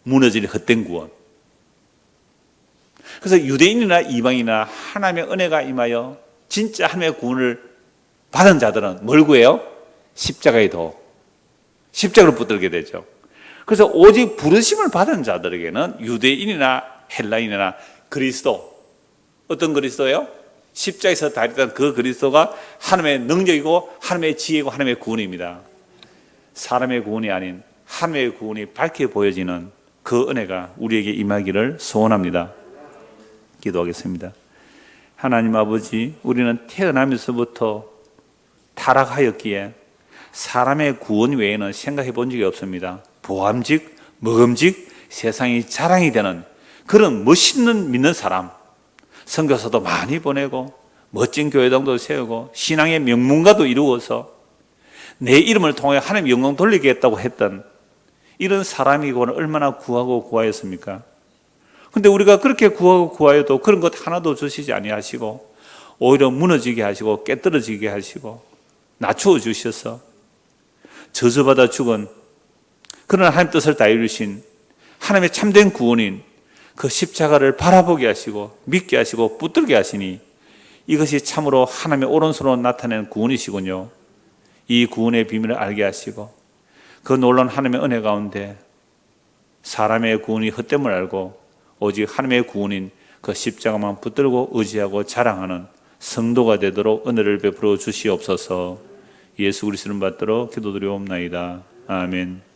Speaker 2: 무너질 헛된 구원. 그래서 유대인이나 이방인이나 하나님의 은혜가 임하여 진짜 하나님의 구원을 받은 자들은 뭘 구해요? 십자가의 도. 십자가로 붙들게 되죠. 그래서 오직 부르심을 받은 자들에게는 유대인이나 헬라인이나 그리스도, 어떤 그리스도예요? 십자가에서 다했던 그 그리스도가 하나님의 능력이고 하나님의 지혜이고 하나님의 구원입니다. 사람의 구원이 아닌 하나님의 구원이 밝게 보여지는 그 은혜가 우리에게 임하기를 소원합니다. 기도하겠습니다. 하나님 아버지, 우리는 태어나면서부터 타락하였기에 사람의 구원 외에는 생각해 본 적이 없습니다. 보암직, 먹음직, 세상이 자랑이 되는 그런 멋있는 믿는 사람, 선교사도 많이 보내고 멋진 교회당도 세우고 신앙의 명문가도 이루어서 내 이름을 통해 하나님 영광 돌리겠다고 했던 이런 사람이고는 얼마나 구하고 구하였습니까? 근데 우리가 그렇게 구하고 구하여도 그런 것 하나도 주시지 아니하시고 오히려 무너지게 하시고 깨떨어지게 하시고 낮추어 주셔서 저주받아 죽은 그런 하나님 뜻을 다 이루신 하나님의 참된 구원인 그 십자가를 바라보게 하시고 믿게 하시고 붙들게 하시니 이것이 참으로 하나님의 오른손으로 나타내는 구원이시군요. 이 구원의 비밀을 알게 하시고 그 놀라운 하나님의 은혜 가운데 사람의 구원이 헛됨을 알고 오직 하나님의 구원인 그 십자가만 붙들고 의지하고 자랑하는 성도가 되도록 은혜를 베풀어 주시옵소서. 예수 그리스도를 받들어 기도드리옵나이다. 아멘.